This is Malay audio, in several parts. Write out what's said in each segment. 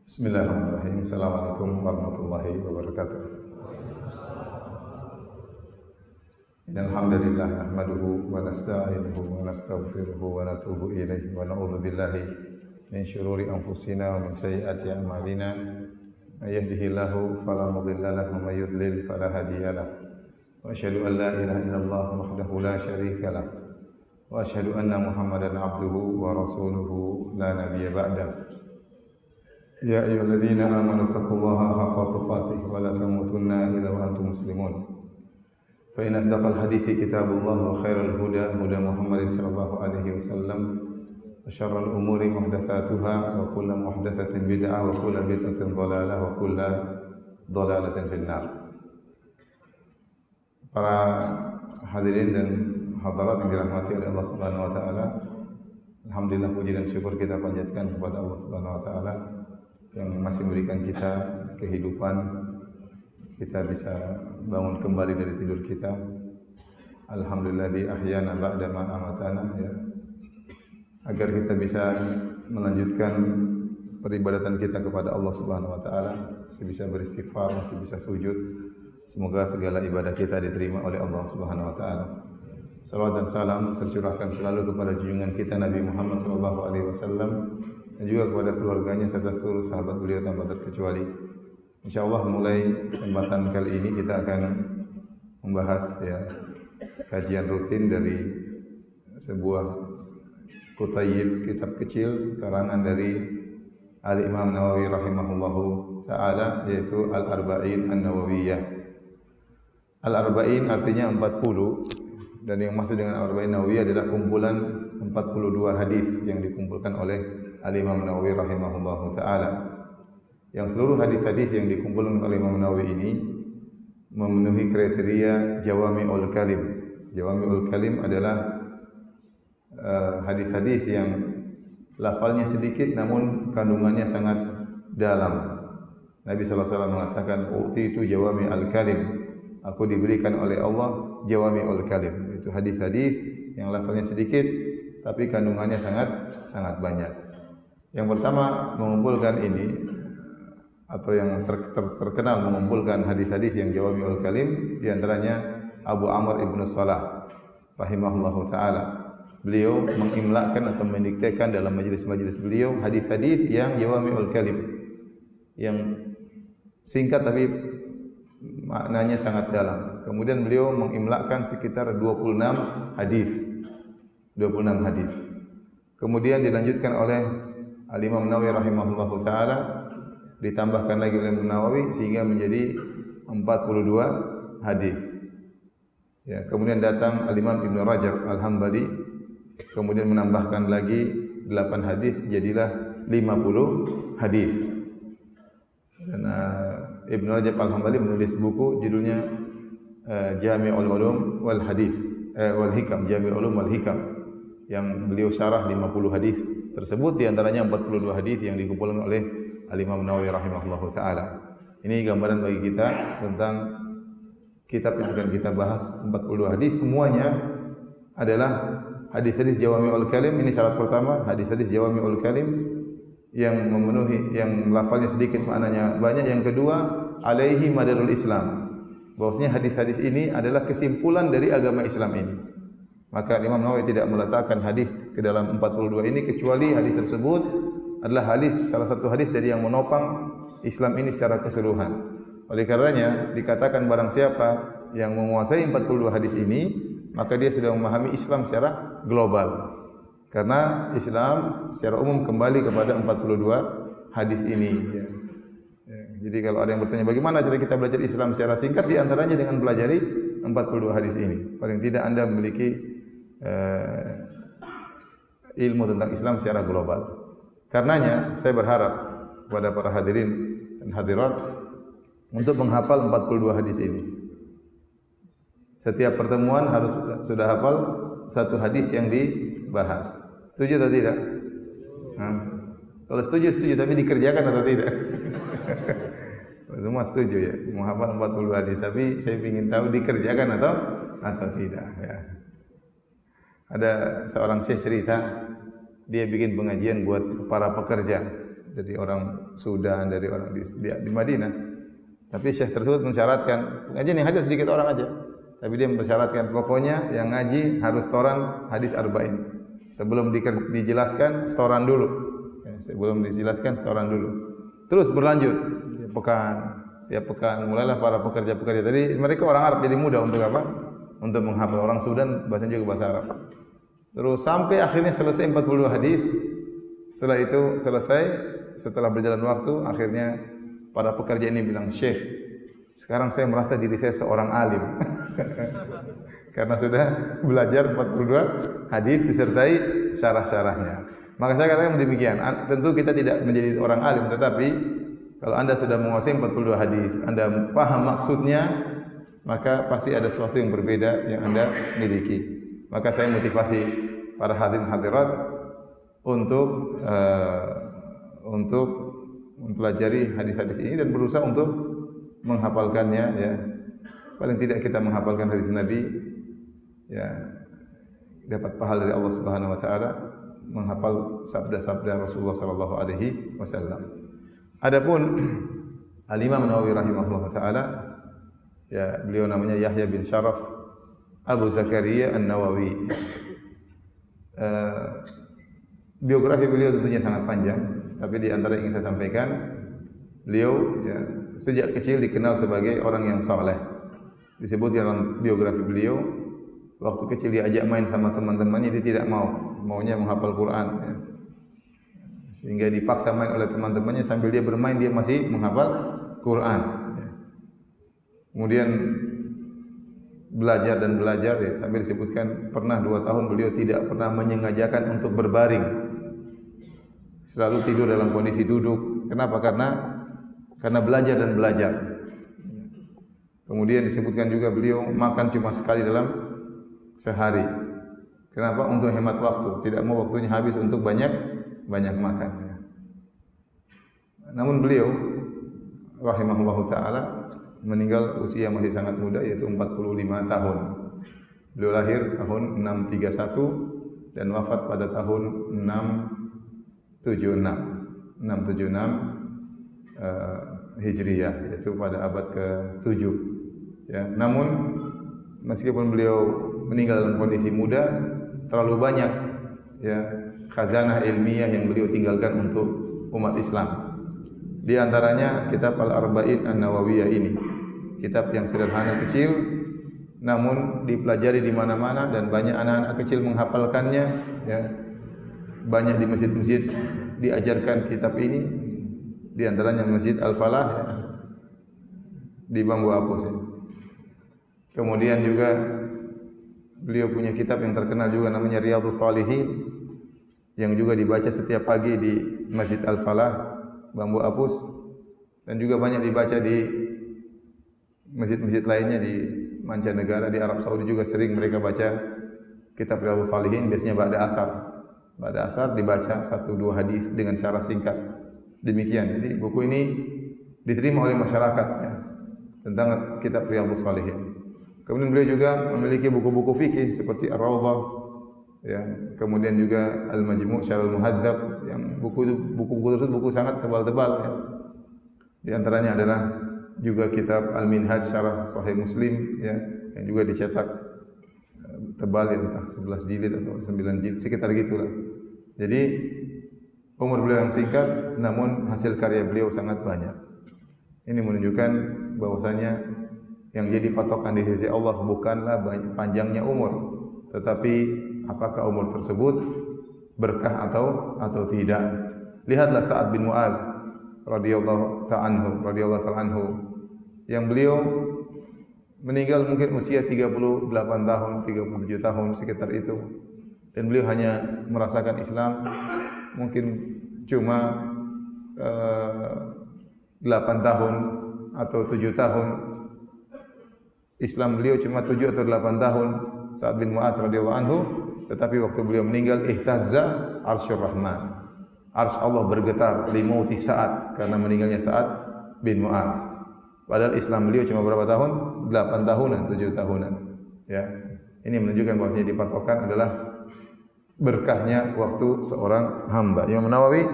Bismillahirrahmanirrahim. Assalamualaikum warahmatullahi wabarakatuh. Innal hamdalillah nahmaduhu wa nasta'inuhu wa nastaghfiruhu wa natubu ilaihi wa na'udzu billahi min shururi anfusina wa min sayyiati a'malina. May yahdihillahu fala mudilla lahu wa may yudlil fala hadiya lahu. Wa asyhadu an la ilaha illallah wahdahu la syarika lahu wa asyhadu anna Muhammadan abduhu wa rasuluhu la nabiyya ba'dahu. Ya ayyuhalladzina amanu taqullaha haqqa tuqatih wa la tamutunna illa wa antum muslimun. Fa inna asdaqal hadithi kitabullah wa khairal huda huda Muhammadin sallallahu alaihi wasallam wa syarrul umuri muhdatsatuha wa kullu muhdatsatin bid'ah wa kullu bid'atin dhalalah wa kullu dhalalatin finnar. Para hadirin dan hadirat yang dirahmati oleh Allah Subhanahu wa taala, alhamdulillah puji dan syukur kita panjatkan kepada Allah Subhanahu wa taala yang masih memberikan kita kehidupan, kita bisa bangun kembali dari tidur kita. Alhamdulilladzi ahyana ba'da ma amatana, ya. Agar kita bisa melanjutkan peribadatan kita kepada Allah Subhanahu wa taala, masih bisa beristighfar, masih bisa sujud. Semoga segala ibadah kita diterima oleh Allah Subhanahu wa taala. Salawat dan salam tercurahkan selalu kepada junjungan kita Nabi Muhammad sallallahu alaihi wasallam dan juga kepada keluarganya serta seluruh sahabat beliau tanpa terkecuali. Insyaallah mulai kesempatan kali ini kita akan membahas kajian rutin dari sebuah kutayib, kitab kecil karangan dari Al-Imam Nawawi rahimahullahu taala, yaitu Al-Arba'in An-Nawawiyah. Al-Arba'in artinya 40, dan yang maksud dengan Al-Arba'in Nawawiyah adalah kumpulan 42 hadis yang dikumpulkan oleh Al-Imam Nawawi rahimahullahu ta'ala. Yang seluruh hadis-hadis yang dikumpulkan oleh Imam Nawawi ini memenuhi kriteria Jawami'ul Kalim. Jawami'ul Kalim adalah hadis-hadis yang lafalnya sedikit namun kandungannya sangat dalam. Nabi sallallahu alaihi wasallam mengatakan, "Utitu Jawami'ul Kalim." Aku diberikan oleh Allah Jawami'ul Kalim. Itu hadis-hadis yang lafalnya sedikit tapi kandungannya sangat banyak. Yang pertama mengumpulkan ini atau yang terkenal mengumpulkan hadis-hadis yang Jawami'ul Kalim, di antaranya Abu Amr ibn Salah rahimahullahu taala. Beliau mengimlakan atau mendiktekan dalam majelis-majelis beliau hadis-hadis yang Jawami'ul Kalim, yang singkat tapi maknanya sangat dalam. Kemudian beliau mengimlakan sekitar 26 hadis. 26 hadis. Kemudian dilanjutkan oleh Al-Imam Nawawi rahimahullahu taala, ditambahkan lagi oleh Imam Nawawi sehingga menjadi 42 hadis. Ya, kemudian datang Al-Imam Ibnu Rajab Al-Hambali, kemudian menambahkan lagi 8 hadis, jadilah 50 hadis. Dan Ibnu Rajab Al-Hambali menulis buku judulnya Jami'ul Ulum wal Hadis wal Hikam, Jami'ul Ulum wal Hikam, yang beliau syarah 50 hadis tersebut, di antaranya 42 hadis yang dikumpulkan oleh Al-Imam Nawawi rahimahullahu taala. Ini gambaran bagi kita tentang kitab yang akan kita bahas. 42 hadis semuanya adalah hadis-hadis Jawami'ul Kalim. Ini syarat pertama, hadis-hadis Jawami'ul Kalim yang memenuhi, yang lafalnya sedikit maknanya banyak. Yang kedua, alaihi madarul Islam, bahwasanya hadis-hadis ini adalah kesimpulan dari agama Islam ini. Maka Imam Nawawi tidak meletakkan hadis ke dalam 42 ini kecuali hadis tersebut adalah hadis, salah satu hadis dari yang menopang Islam ini secara keseluruhan. Oleh karenanya dikatakan barang siapa yang menguasai 42 hadis ini, maka dia sudah memahami Islam secara global. Karena Islam secara umum kembali kepada 42 hadis ini. Jadi kalau ada yang bertanya bagaimana cara kita belajar Islam secara singkat, di antaranya dengan pelajari 42 hadis ini. Paling tidak Anda memiliki ilmu tentang Islam secara global. Karenanya saya berharap kepada para hadirin dan hadirat untuk menghafal 42 hadis ini. Setiap pertemuan harus sudah hafal satu hadis yang dibahas. Setuju atau tidak? Kalau setuju, tapi dikerjakan atau tidak? Semua setuju ya, menghafal 40 hadis, tapi saya ingin tahu dikerjakan atau tidak ya. Ada seorang syekh cerita, dia bikin pengajian buat para pekerja. dari orang Sudan, dari orang di Madinah. Tapi syekh tersebut mensyaratkan, ngaji nih hadir sedikit orang aja. Tapi dia mensyaratkan pokoknya yang ngaji harus setoran hadis arba'in. Sebelum dijelaskan setoran dulu. Ya, sebelum dijelaskan setoran dulu. Terus berlanjut tiap pekan mulailah para pekerja-pekerja. Tadi mereka orang Arab jadi mudah untuk apa? Untuk menghafal. Orang Sudan bahasanya juga bahasa Arab. Terus sampai akhirnya selesai 42 hadis. Setelah itu selesai, setelah berjalan waktu, akhirnya para pekerja ini bilang, "Syekh, sekarang saya merasa diri saya seorang alim." Karena sudah belajar 42 hadis disertai syarah-syarahnya. Maka saya katakan demikian, tentu kita tidak menjadi orang alim, tetapi kalau Anda sudah menguasai 42 hadis, Anda faham maksudnya, maka pasti ada sesuatu yang berbeda yang Anda miliki. Maka saya motivasi para hadirin hadirat untuk mempelajari hadis-hadis ini dan berusaha untuk menghafalkannya, ya. Paling tidak kita menghafalkan hadis Nabi, ya, dapat pahala dari Allah Subhanahu wa taala, menghafal sabda-sabda Rasulullah sallallahu alaihi wasallam. Adapun Al-Imam Nawawi rahimahullah taala, ya, beliau namanya Yahya bin Syaraf Abu Zakaria An-Nawawi. Biografi beliau tentunya sangat panjang, tapi di antara yang ingin saya sampaikan, beliau, ya, sejak kecil dikenal sebagai orang yang saleh. Disebut dalam biografi beliau, waktu kecil diajak main sama teman-temannya, dia tidak maunya menghafal Quran, ya. Sehingga dipaksa main oleh teman-temannya, sambil dia bermain dia masih menghafal Quran, ya. Kemudian belajar, ya, sampai disebutkan pernah 2 tahun beliau tidak pernah menyengajakan untuk berbaring, selalu tidur dalam kondisi duduk. Kenapa? Karena belajar dan belajar. Kemudian disebutkan juga beliau makan cuma sekali dalam sehari. Kenapa? Untuk hemat waktu, tidak mau waktunya habis untuk banyak makan. Namun beliau rahimahullahu taala meninggal usia masih sangat muda, yaitu 45 tahun. Beliau lahir tahun 631 dan wafat pada tahun 676 Hijriyah, yaitu pada abad ke-7. Ya, namun meskipun beliau meninggal dalam kondisi muda, terlalu banyak, ya, khazanah ilmiah yang beliau tinggalkan untuk umat Islam. Di antaranya kitab Al-Arba'in An-Nawawiyah ini, kitab yang sederhana kecil, namun dipelajari di mana-mana dan banyak anak-anak kecil menghafalkannya, ya. Banyak di masjid-masjid diajarkan kitab ini, di antaranya Masjid Al-Falah, ya, di Bambu Apus, ya. Kemudian juga beliau punya kitab yang terkenal juga namanya Riyadhus Shalihin, yang juga dibaca setiap pagi di Masjid Al-Falah, Bambu Apus, dan juga banyak dibaca di masjid-masjid lainnya di mancanegara. Di Arab Saudi juga sering mereka baca kitab Riyadhus Shalihin, biasanya ba'da asar dibaca 1-2 hadis dengan syarah singkat. Demikian. Jadi buku ini diterima oleh masyarakat, ya, tentang kitab Riyadhus Shalihin. Kemudian beliau juga memiliki buku-buku fikih seperti Ar-Rawdah, ya, kemudian juga Al-Majmu' Syarah Al-Muhadzab, yang buku tersebut buku sangat tebal-tebal, ya. Di antaranya adalah juga kitab Al-Minhaj Syarah Sahih Muslim, ya, yang juga dicetak tebal, ya, entah 11 jilid atau 9 jilid, sekitar gitulah. Jadi umur beliau yang singkat, namun hasil karya beliau sangat banyak. Ini menunjukkan bahwasanya yang jadi patokan di sisi Allah bukanlah panjangnya umur, tetapi apakah umur tersebut berkah atau tidak. Lihatlah Sa'ad bin Mu'adz radhiyallahu ta'ala anhu, yang beliau meninggal mungkin usia 38 tahun, 37 tahun sekitar itu, dan beliau hanya merasakan Islam mungkin cuma 8 tahun atau 7 tahun. Islam beliau cuma 7 atau 8 tahun, Sa'ad bin Mu'adz radhiyallahu anhu, tetapi waktu beliau meninggal ihtazza arsyur rahman, arsy Allah bergetar li mauti Sa'ad, karena meninggalnya Sa'ad bin Mu'adz. Padahal Islam beliau cuma berapa tahun? 8 tahunan, 7 tahunan, ya. Ini menunjukkan bahwasanya dipatokan adalah berkahnya waktu seorang hamba. Imam Nawawi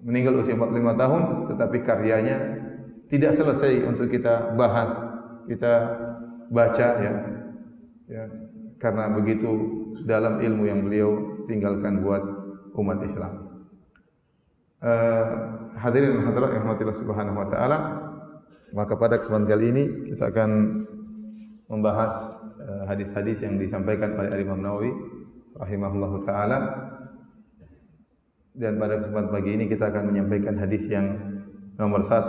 meninggal usia 45 tahun, tetapi karyanya tidak selesai untuk kita bahas, kita baca ya. Ya, karena begitu dalam ilmu yang beliau tinggalkan buat umat Islam. Hadirin dan hadirat yang dirahmati Allah Subhanahu wa taala, maka pada kesempatan kali ini kita akan membahas hadis-hadis yang disampaikan oleh Imam Nawawi rahimahullahu taala. Dan pada kesempatan pagi ini kita akan menyampaikan hadis yang nomor 1,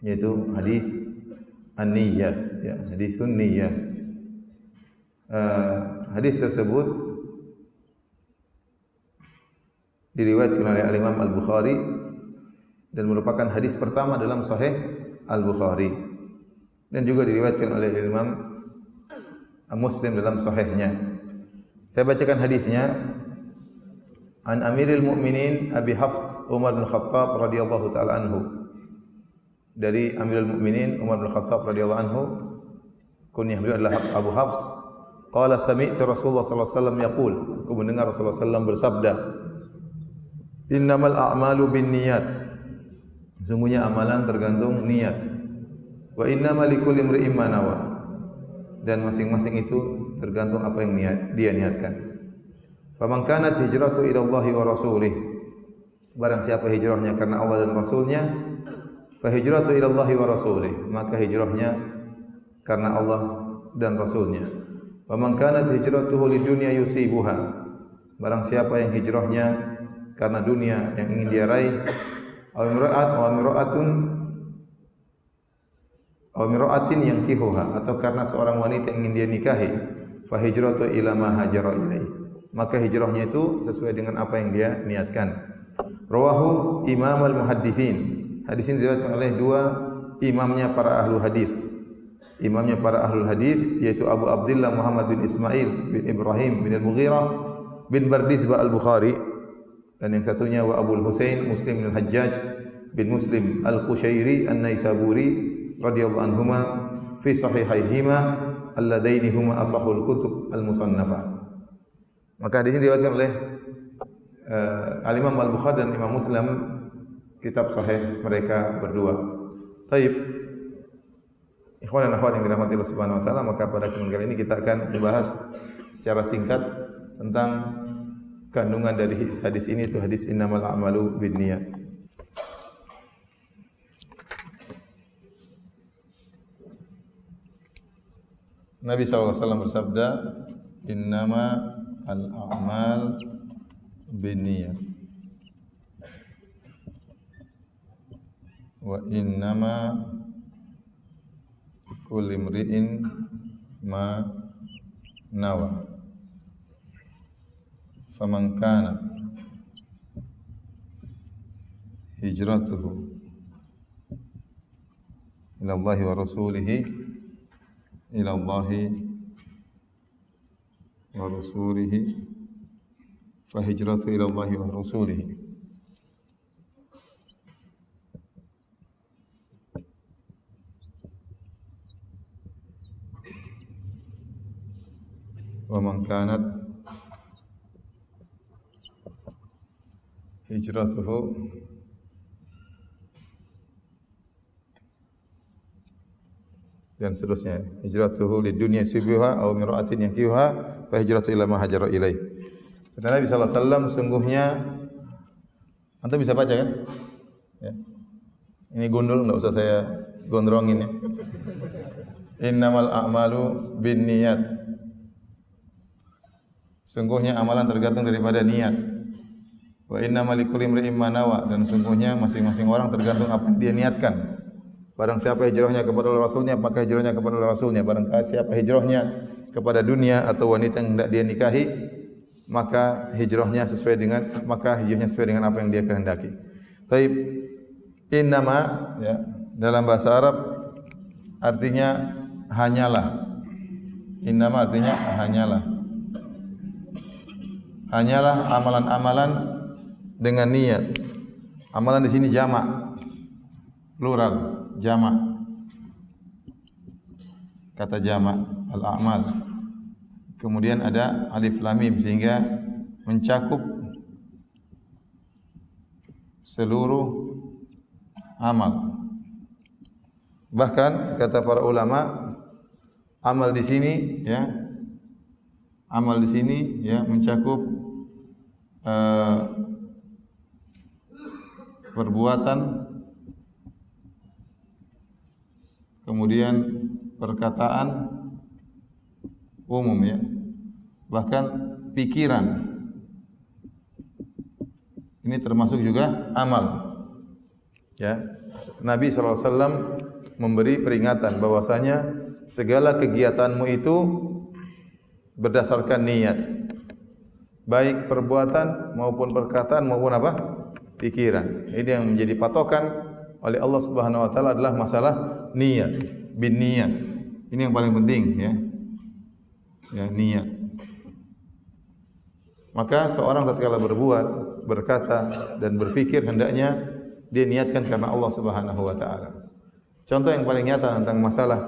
yaitu hadis an-niyyah, ya, hadisun niyyah. Hadis tersebut diriwayatkan oleh Al-Imam Al-Bukhari dan merupakan hadis pertama dalam Sahih Al-Bukhari, dan juga diriwayatkan oleh Imam Muslim dalam Sahihnya. Saya bacakan hadisnya. An Amiril Mukminin Abi Hafs Umar bin Khattab radhiyallahu taala anhu. Dari Amirul Mukminin Umar bin Khattab radhiyallahu anhu, kunyah beliau adalah Abu Hafs. Qala sami'tu Rasulullah sallallahu alaihi wasallam yaqul, aku mendengar Rasulullah sallallahu alaihi wasallam bersabda, innamal a'malu binniyat, sesungguhnya amalan tergantung niat. Wa innamal likulli imri'in ma nawa, dan masing-masing itu tergantung apa yang dia niatkan. Faman kanat hijratu ila Allahi wa rasulih, barang siapa hijrahnya karena Allah dan Rasulnya, fa hijratu ila Allahi wa rasulih, maka hijrahnya karena Allah dan Rasulnya. Faman kanat hijratuhu lidunya yusibuha, barang siapa yang hijrahnya karena dunia yang ingin dia raih, aw imra'atin yankihuha, atau karena seorang wanita yang ingin dia nikahi, fa hijratu ila ma hajara ilaih, maka hijrahnya itu sesuai dengan apa yang dia niatkan. Rawahu Imam al-Muhadditsin. Hadis ini diriwayatkan oleh dua imamnya para ahlu hadis. Imamnya para ahlul hadis yaitu Abu Abdullah Muhammad bin Ismail bin Ibrahim bin Al-Mughirah bin Bardizbah Al-Bukhari, dan yang satunya wa Abul Husain Muslim bin Al-Hajjaj bin Muslim Al-Qushairi An-Naisaburi radhiyallahu anhuma fi sahihaihima alladaini huma asahul kutub al-musannafah. Maka hadis ini diriwayatkan oleh Al-Imam Al-Bukhari dan Imam Muslim, kitab sahih mereka berdua. Taib, ikhwan dan akhwat yang dirahmati Allah Subhanahu wa taala, maka pada kesempatan kali ini kita akan membahas secara singkat tentang kandungan dari hadis ini, itu hadis innamal a'malu binniyat. Nabi sallallahu alaihi wasallam bersabda, innama al-a'mal binniyat wa innama kulli imri'in ma nawa faman kana hijratuhu ila Allahi wa rasulihi ila Allahi wa rasulihi fa hijratu ila Allahi wa rasulihi. Wa man kanat hijratuhu dan seterusnya, hijratuhu lidunya sibuha aw mir'atin yankihuha fa hijratu ila ma hajara ilaih. Kata Nabi sallallahu alaihi wasallam, sungguhnya, antum bisa baca kan? Ya. Ini gundul, enggak usah saya gondrongin ya. Innamal a'malu binniyat. Sungguhnya amalan tergantung daripada niat. Wa innamal likulli imri'in ma nawa, dan sungguhnya masing-masing orang tergantung apa yang dia niatkan. Barang siapa hijrahnya kepada Rasulnya, maka hijrahnya kepada Rasulnya. Barang siapa hijrahnya kepada dunia atau wanita yang hendak dia nikahi, maka hijrahnya sesuai dengan apa yang dia kehendaki. Taib, innama, ya, dalam bahasa Arab artinya hanyalah. Innama artinya hanyalah. Hanyalah amalan-amalan dengan niat. Amalan di sini jamak, plural. Jamak, kata jamak al-a'mal, kemudian ada alif lam mim sehingga mencakup seluruh amal. Bahkan kata para ulama, amal di sini ya, amal di sini ya mencakup perbuatan, kemudian perkataan umum ya, bahkan pikiran. Ini termasuk juga amal. Ya, Nabi SAW memberi peringatan bahwasanya segala kegiatanmu itu berdasarkan niat, baik perbuatan maupun perkataan maupun apa? Pikiran. Ini yang menjadi patokan oleh Allah Subhanahu wa taala adalah masalah niat, bin niat. Ini yang paling penting ya. Ya, niat. Maka seorang tatkala berbuat, berkata dan berfikir hendaknya dia niatkan karena Allah Subhanahu wa taala. Contoh yang paling nyata tentang masalah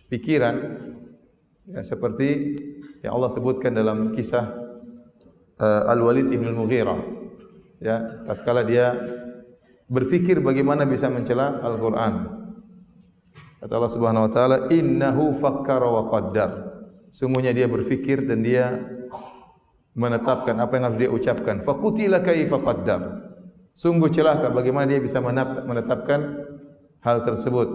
pikiran ya, seperti yang Allah sebutkan dalam kisah Al-Walid ibn Mughirah. Ya, tatkala dia berfikir bagaimana bisa mencela Al-Qur'an. Kata Allah Subhanahu wa taala, "Innahu fakkara wa qaddar." Sungguhnya dia berfikir dan dia menetapkan apa yang harus dia ucapkan. Faqutila kaifa qaddar. Sungguh celaka bagaimana dia bisa menetapkan hal tersebut.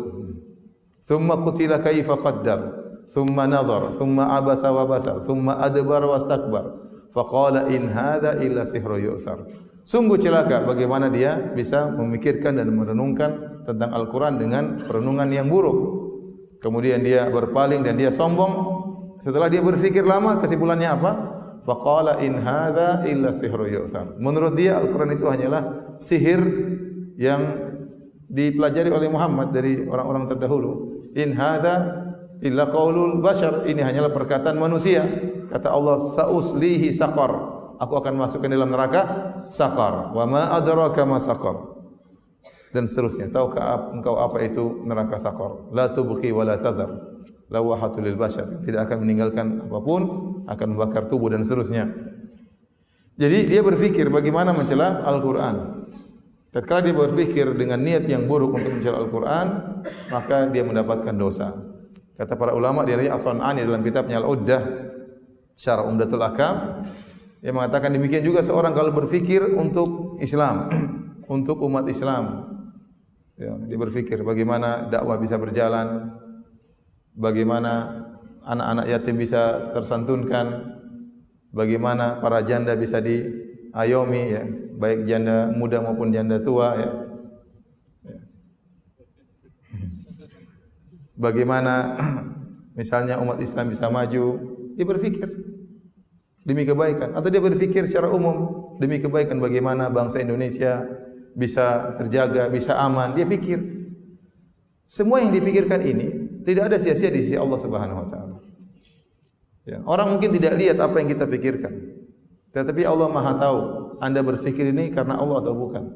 Thumma qutila kaifa qaddar. Thumma nadhar, thumma abasa wa basar, thumma adbar wastakbar. Faqala in hadza illa sihrun yu'thar. Sungguh celaka bagaimana dia bisa memikirkan dan merenungkan tentang Al-Quran dengan perenungan yang buruk. Kemudian dia berpaling dan dia sombong. Setelah dia berfikir lama, kesimpulannya apa? Faqala in hadza illa sihrun yu'thar. Menurut dia Al-Quran itu hanyalah sihir yang dipelajari oleh Muhammad dari orang-orang terdahulu. In hadza illa qaulul bashar. Ini hanyalah perkataan manusia. Kata Allah, sa'uslihi saqar. Aku akan masukkan dalam neraka saqar. Wa ma adraka ma saqar. Dan seterusnya. Tahukah engkau apa itu neraka saqar? La tubqi wa la tadhar. Lawahatul lil bashar. Tidak akan meninggalkan apapun, akan membakar tubuh dan seterusnya. Jadi dia berfikir bagaimana mencela Al-Qur'an. Tatkala dia berfikir dengan niat yang buruk untuk mencela Al-Qur'an, maka dia mendapatkan dosa. Kata para ulama di antaranya As-Sun'ani dalam kitabnya Al-Uddah Syarah Umdatul Ahkam, dia mengatakan demikian juga seorang kalau berfikir untuk Islam, untuk umat Islam. Ya, dia berfikir bagaimana dakwah bisa berjalan, bagaimana anak-anak yatim bisa tersantunkan, bagaimana para janda bisa diayomi, ya, baik janda muda maupun janda tua, ya. Bagaimana misalnya umat Islam bisa maju, dia berfikir demi kebaikan, atau dia berfikir secara umum demi kebaikan bagaimana bangsa Indonesia bisa terjaga, bisa aman, dia fikir. Semua yang dipikirkan ini tidak ada sia-sia di sisi Allah Subhanahu wa taala. Ya, orang mungkin tidak lihat apa yang kita pikirkan. Tetapi Allah Maha tahu Anda berfikir ini karena Allah atau bukan.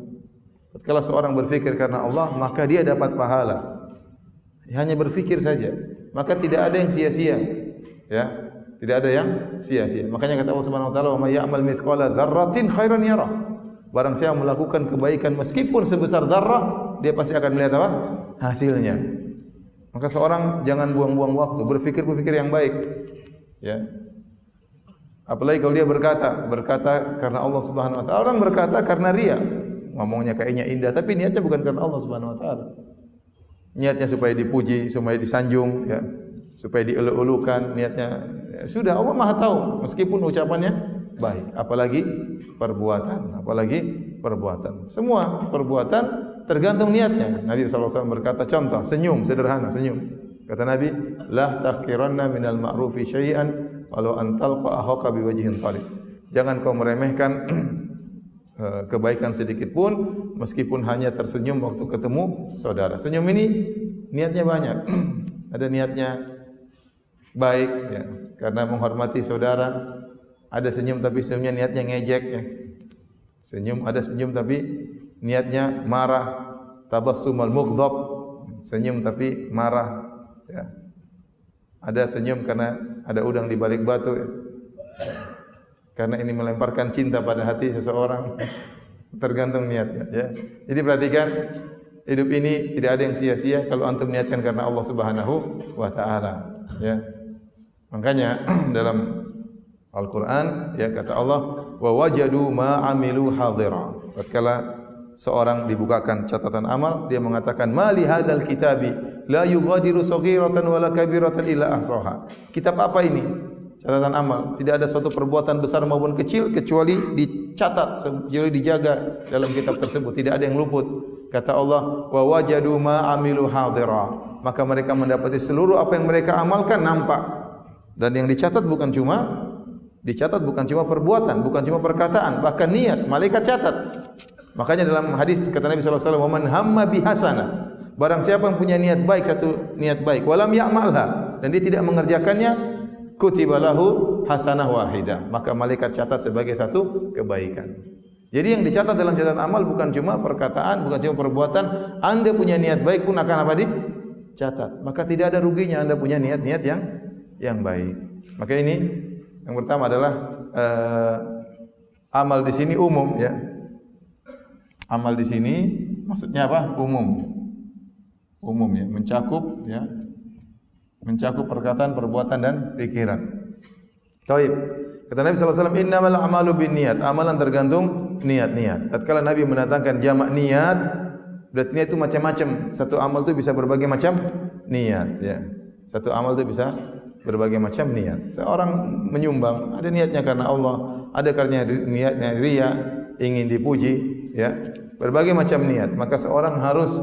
Kalau seorang berfikir karena Allah, maka dia dapat pahala. Hanya berfikir saja, maka tidak ada yang sia-sia. Ya, tidak ada yang sia-sia. Makanya kata Allah Subhanahu wa taala, "Wa may ya'mal mithqala dzarratin khairan yarah." Barang siapa melakukan kebaikan meskipun sebesar dzarrah, dia pasti akan melihat apa? Hasilnya. Maka seorang jangan buang-buang waktu, berfikir yang baik. Ya. Apalagi kalau dia berkata karena Allah Subhanahu wa taala. Orang berkata karena riya. Ngomongnya kayaknya indah, tapi niatnya bukan karena Allah Subhanahu wa taala. Niatnya supaya dipuji, supaya disanjung, ya, supaya dielu-elukan, niatnya ya, sudah Allah Maha tahu meskipun ucapannya baik, apalagi perbuatan. Semua perbuatan tergantung niatnya. Nabi SAW berkata, contoh senyum sederhana, senyum. Kata Nabi, la tahqiranna minal ma'rufi syai'an walau an talqa akhaka biwajhin talib. Jangan kau meremehkan kebaikan sedikit pun meskipun hanya tersenyum waktu ketemu saudara. Senyum ini niatnya banyak. Ada niatnya baik ya, karena menghormati saudara. Ada senyum tapi senyumnya niatnya ngejek ya. Ada senyum tapi niatnya marah. Tabassumal mughdab. Senyum tapi marah ya. Ada senyum karena ada udang di balik batu ya. Karena ini melemparkan cinta pada hati seseorang. Tergantung niatnya, ya. Jadi perhatikan, hidup ini tidak ada yang sia-sia kalau antum niatkan karena Allah Subhanahu wa taala, ya. Makanya dalam Al-Qur'an, ya, kata Allah, wa wajadu ma amilu hadira. Tatkala seorang dibukakan catatan amal, dia mengatakan, mali hadzal kitabi la yughadiru saghiratan wala kabiratan illa ahsaha. Kitab apa ini? Catatan amal. Tidak ada suatu perbuatan besar maupun kecil kecuali dicatat, kecuali dijaga dalam kitab tersebut. Tidak ada yang luput. Kata Allah, wa wajadu ma amilu hadira. Maka mereka mendapati seluruh apa yang mereka amalkan nampak. Dan yang dicatat bukan cuma perbuatan, bukan cuma perkataan, bahkan niat. Malaikat catat. Makanya dalam hadis kata Nabi sallallahu alaihi wasallam, "Man hamma bihasanah." Barang siapa yang punya niat baik, satu niat baik, walam ya'malha, dan dia tidak mengerjakannya, kutiba lahu hasanah wahidah, maka malaikat catat sebagai satu kebaikan. Jadi yang dicatat dalam catatan amal bukan cuma perkataan, bukan cuma perbuatan. Anda punya niat baik pun akan apa? Dicatat. Maka tidak ada ruginya Anda punya niat-niat yang baik. Maka ini yang pertama adalah amal di sini umum, ya. Amal di sini maksudnya apa? Umum, ya, mencakup perkataan, perbuatan dan pikiran. Taib. Kata Nabi sallallahu alaihi wasallam, innamal a'malu binniyat. Amalan tergantung niat-niat. Tatkala Nabi mendatangkan jamak niat, berarti niat itu macam-macam. Satu amal itu bisa berbagai macam niat, ya. Satu amal itu bisa berbagai macam niat. Seorang menyumbang, ada niatnya karena Allah, ada karena niatnya riya, ingin dipuji, ya. Berbagai macam niat. Maka seorang harus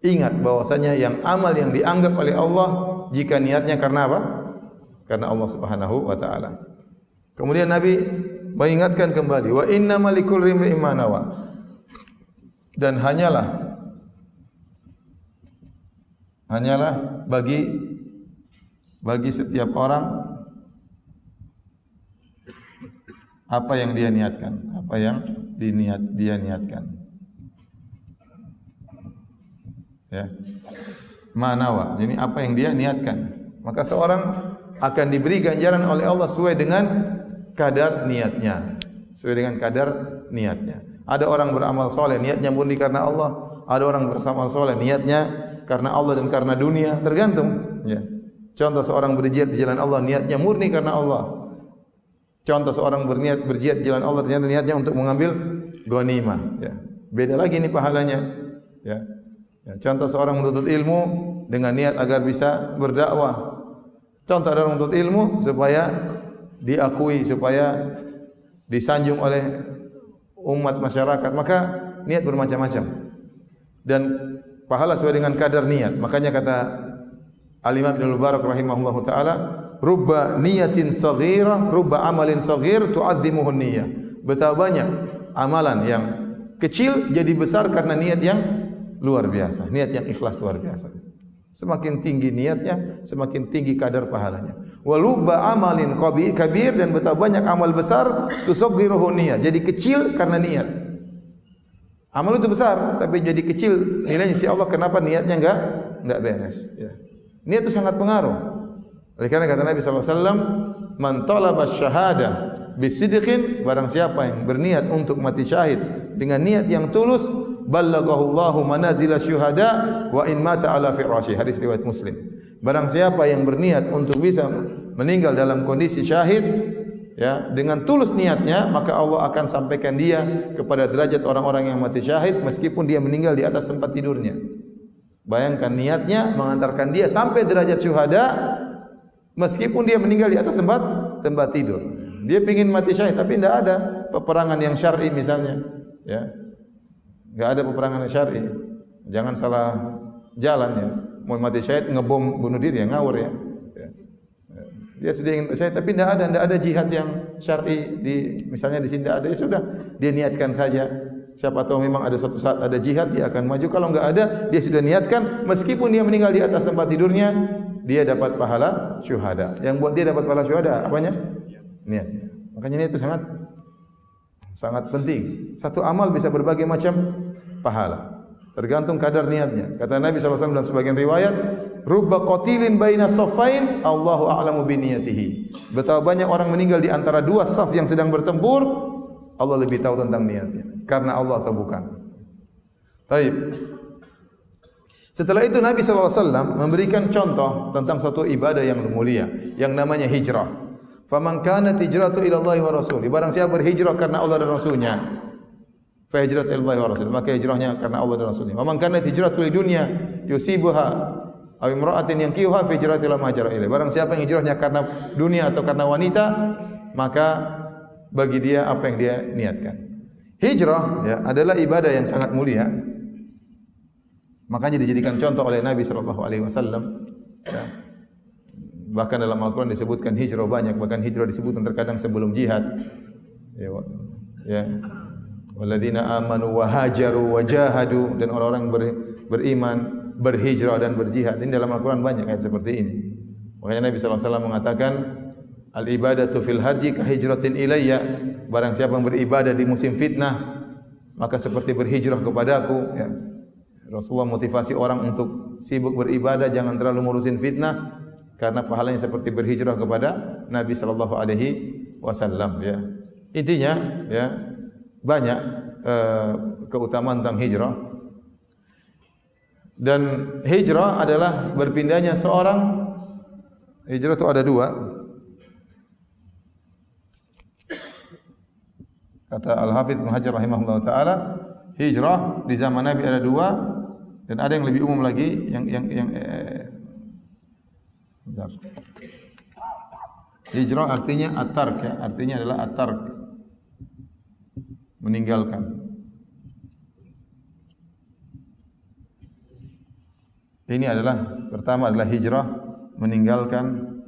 ingat bahwasanya yang amal yang dianggap oleh Allah jika niatnya karena apa? Karena Allah Subhanahu wa taala. Kemudian Nabi mengingatkan kembali, wa innamal likulli imrin ma nawa. Dan hanyalah bagi setiap orang apa yang dia niatkan, apa yang dia niatkan. Ya. Manawa, jadi apa yang dia niatkan. Maka seorang akan diberi ganjaran oleh Allah sesuai dengan kadar niatnya. Sesuai dengan kadar niatnya. Ada orang beramal soleh, niatnya murni karena Allah. Ada orang beramal soleh, niatnya karena Allah dan karena dunia. Tergantung. Ya. Contoh seorang berjihad di jalan Allah, niatnya murni karena Allah. Contoh seorang berjihad di jalan Allah, ternyata niatnya untuk mengambil ghanimah. Ya. Beda lagi ini pahalanya. Ya. Ya, contoh seorang menuntut ilmu dengan niat agar bisa berdakwah. Contoh orang menuntut ilmu supaya diakui, supaya disanjung oleh umat masyarakat. Maka niat bermacam-macam. Dan pahala sesuai dengan kadar niat. Makanya kata Al-Imam Ibnu Mubarak rahimahullahu taala, rubba niyatin saghirah, rubba amalin saghir tu'azzimuhu niyyah. Betapa banyak amalan yang kecil jadi besar karena niat yang luar biasa, niat yang ikhlas luar biasa. Semakin tinggi niatnya, semakin tinggi kadar pahalanya. Walubba amalin kabir, dan betapa banyak amal besar tusaghiruhu niyyah, jadi kecil karena niat. Amal itu besar tapi jadi kecil nilainya si Allah, kenapa niatnya enggak beres, ya. Niat itu sangat pengaruh. Oleh karena kata Nabi sallallahu alaihi wasallam, man talaba syahada bisidqin, barang siapa yang berniat untuk mati syahid dengan niat yang tulus, ballaghahu Allahu manazil syuhada wa in mata ala firasyi. Hadis riwayat Muslim. Barang siapa yang berniat untuk bisa meninggal dalam kondisi syahid, ya, dengan tulus niatnya, maka Allah akan sampaikan dia kepada derajat orang-orang yang mati syahid meskipun dia meninggal di atas tempat tidurnya. Bayangkan niatnya mengantarkan dia sampai derajat syuhada meskipun dia meninggal di atas tempat tidur. Dia ingin mati syahid tapi tidak ada peperangan yang syar'i misalnya, ya. Enggak ada peperangan yang syar'i. Jangan salah jalan, ya. Mau mati syahid ngebom bunuh diri, ya, ngawur, ya. Dia sudah ingin syahid tapi tidak ada jihad yang syar'i misalnya di sini tidak ada, ya sudah, dia niatkan saja. Siapa tahu memang ada suatu saat ada jihad, dia akan maju. Kalau enggak ada, dia sudah niatkan meskipun dia meninggal di atas tempat tidurnya, dia dapat pahala syuhada. Yang buat dia dapat pahala syuhada apanya? Niatnya. Makanya ini itu sangat penting. Satu amal bisa berbagai macam pahala, tergantung kadar niatnya. Kata Nabi sallallahu alaihi wasallam dalam sebagian riwayat, rubba qatilin baina saffain Allahu a'lamu bi niyatihi. Betapa banyak orang meninggal di antara dua saf yang sedang bertempur, Allah lebih tahu tentang niatnya. karena Allah atau bukan. Baik. Setelah itu Nabi SAW memberikan contoh tentang suatu ibadah yang mulia yang namanya hijrah. Faman kanat hijratu ila Allah wa Rasul. Barang siapa berhijrah karena Allah dan Rasulnya, fa hijrat ila Allah wa Rasul. Maka hijrahnya karena Allah dan Rasulnya. Faman kanat hijratu li dunya yusibuha aw imra'atin yankihuha fa hijratu ila ma hajara ilaihi. Barang siapa yang hijrahnya karena dunia atau karena wanita, maka bagi dia apa yang dia niatkan. Hijrah ya adalah ibadah yang sangat mulia. Makanya dijadikan contoh oleh Nabi sallallahu alaihi wasallam. Ya. Bahkan dalam Al-Qur'an disebutkan hijrah banyak, bahkan hijrah disebutkan terkadang sebelum jihad. Ya. Walladzina amanu wa hajaru wa jahadu, dan orang-orang beriman, berhijrah dan berjihad. Ini dalam Al-Qur'an banyak ayat seperti ini. Makanya Nabi sallallahu alaihi wasallam mengatakan al-ibadatu fil haji ka hijratin ilayya. Barang siapa yang beribadah di musim fitnah, maka seperti berhijrah kepadaku, ya. Rasulullah motivasi orang untuk sibuk beribadah, jangan terlalu ngurusin fitnah, karena pahalanya seperti berhijrah kepada Nabi sallallahu alaihi wasallam, ya. Intinya, ya, banyak keutamaan tentang hijrah. Dan hijrah adalah berpindahnya seorang. Hijrah itu ada dua. Kata Al-Hafidz Ibnu Hajar rahimahullah taala, hijrah di zaman Nabi ada dua, dan ada yang lebih umum lagi yang bentar. Hijrah artinya at-tark, ya, artinya adalah at-tark, meninggalkan. Ini adalah pertama adalah hijrah meninggalkan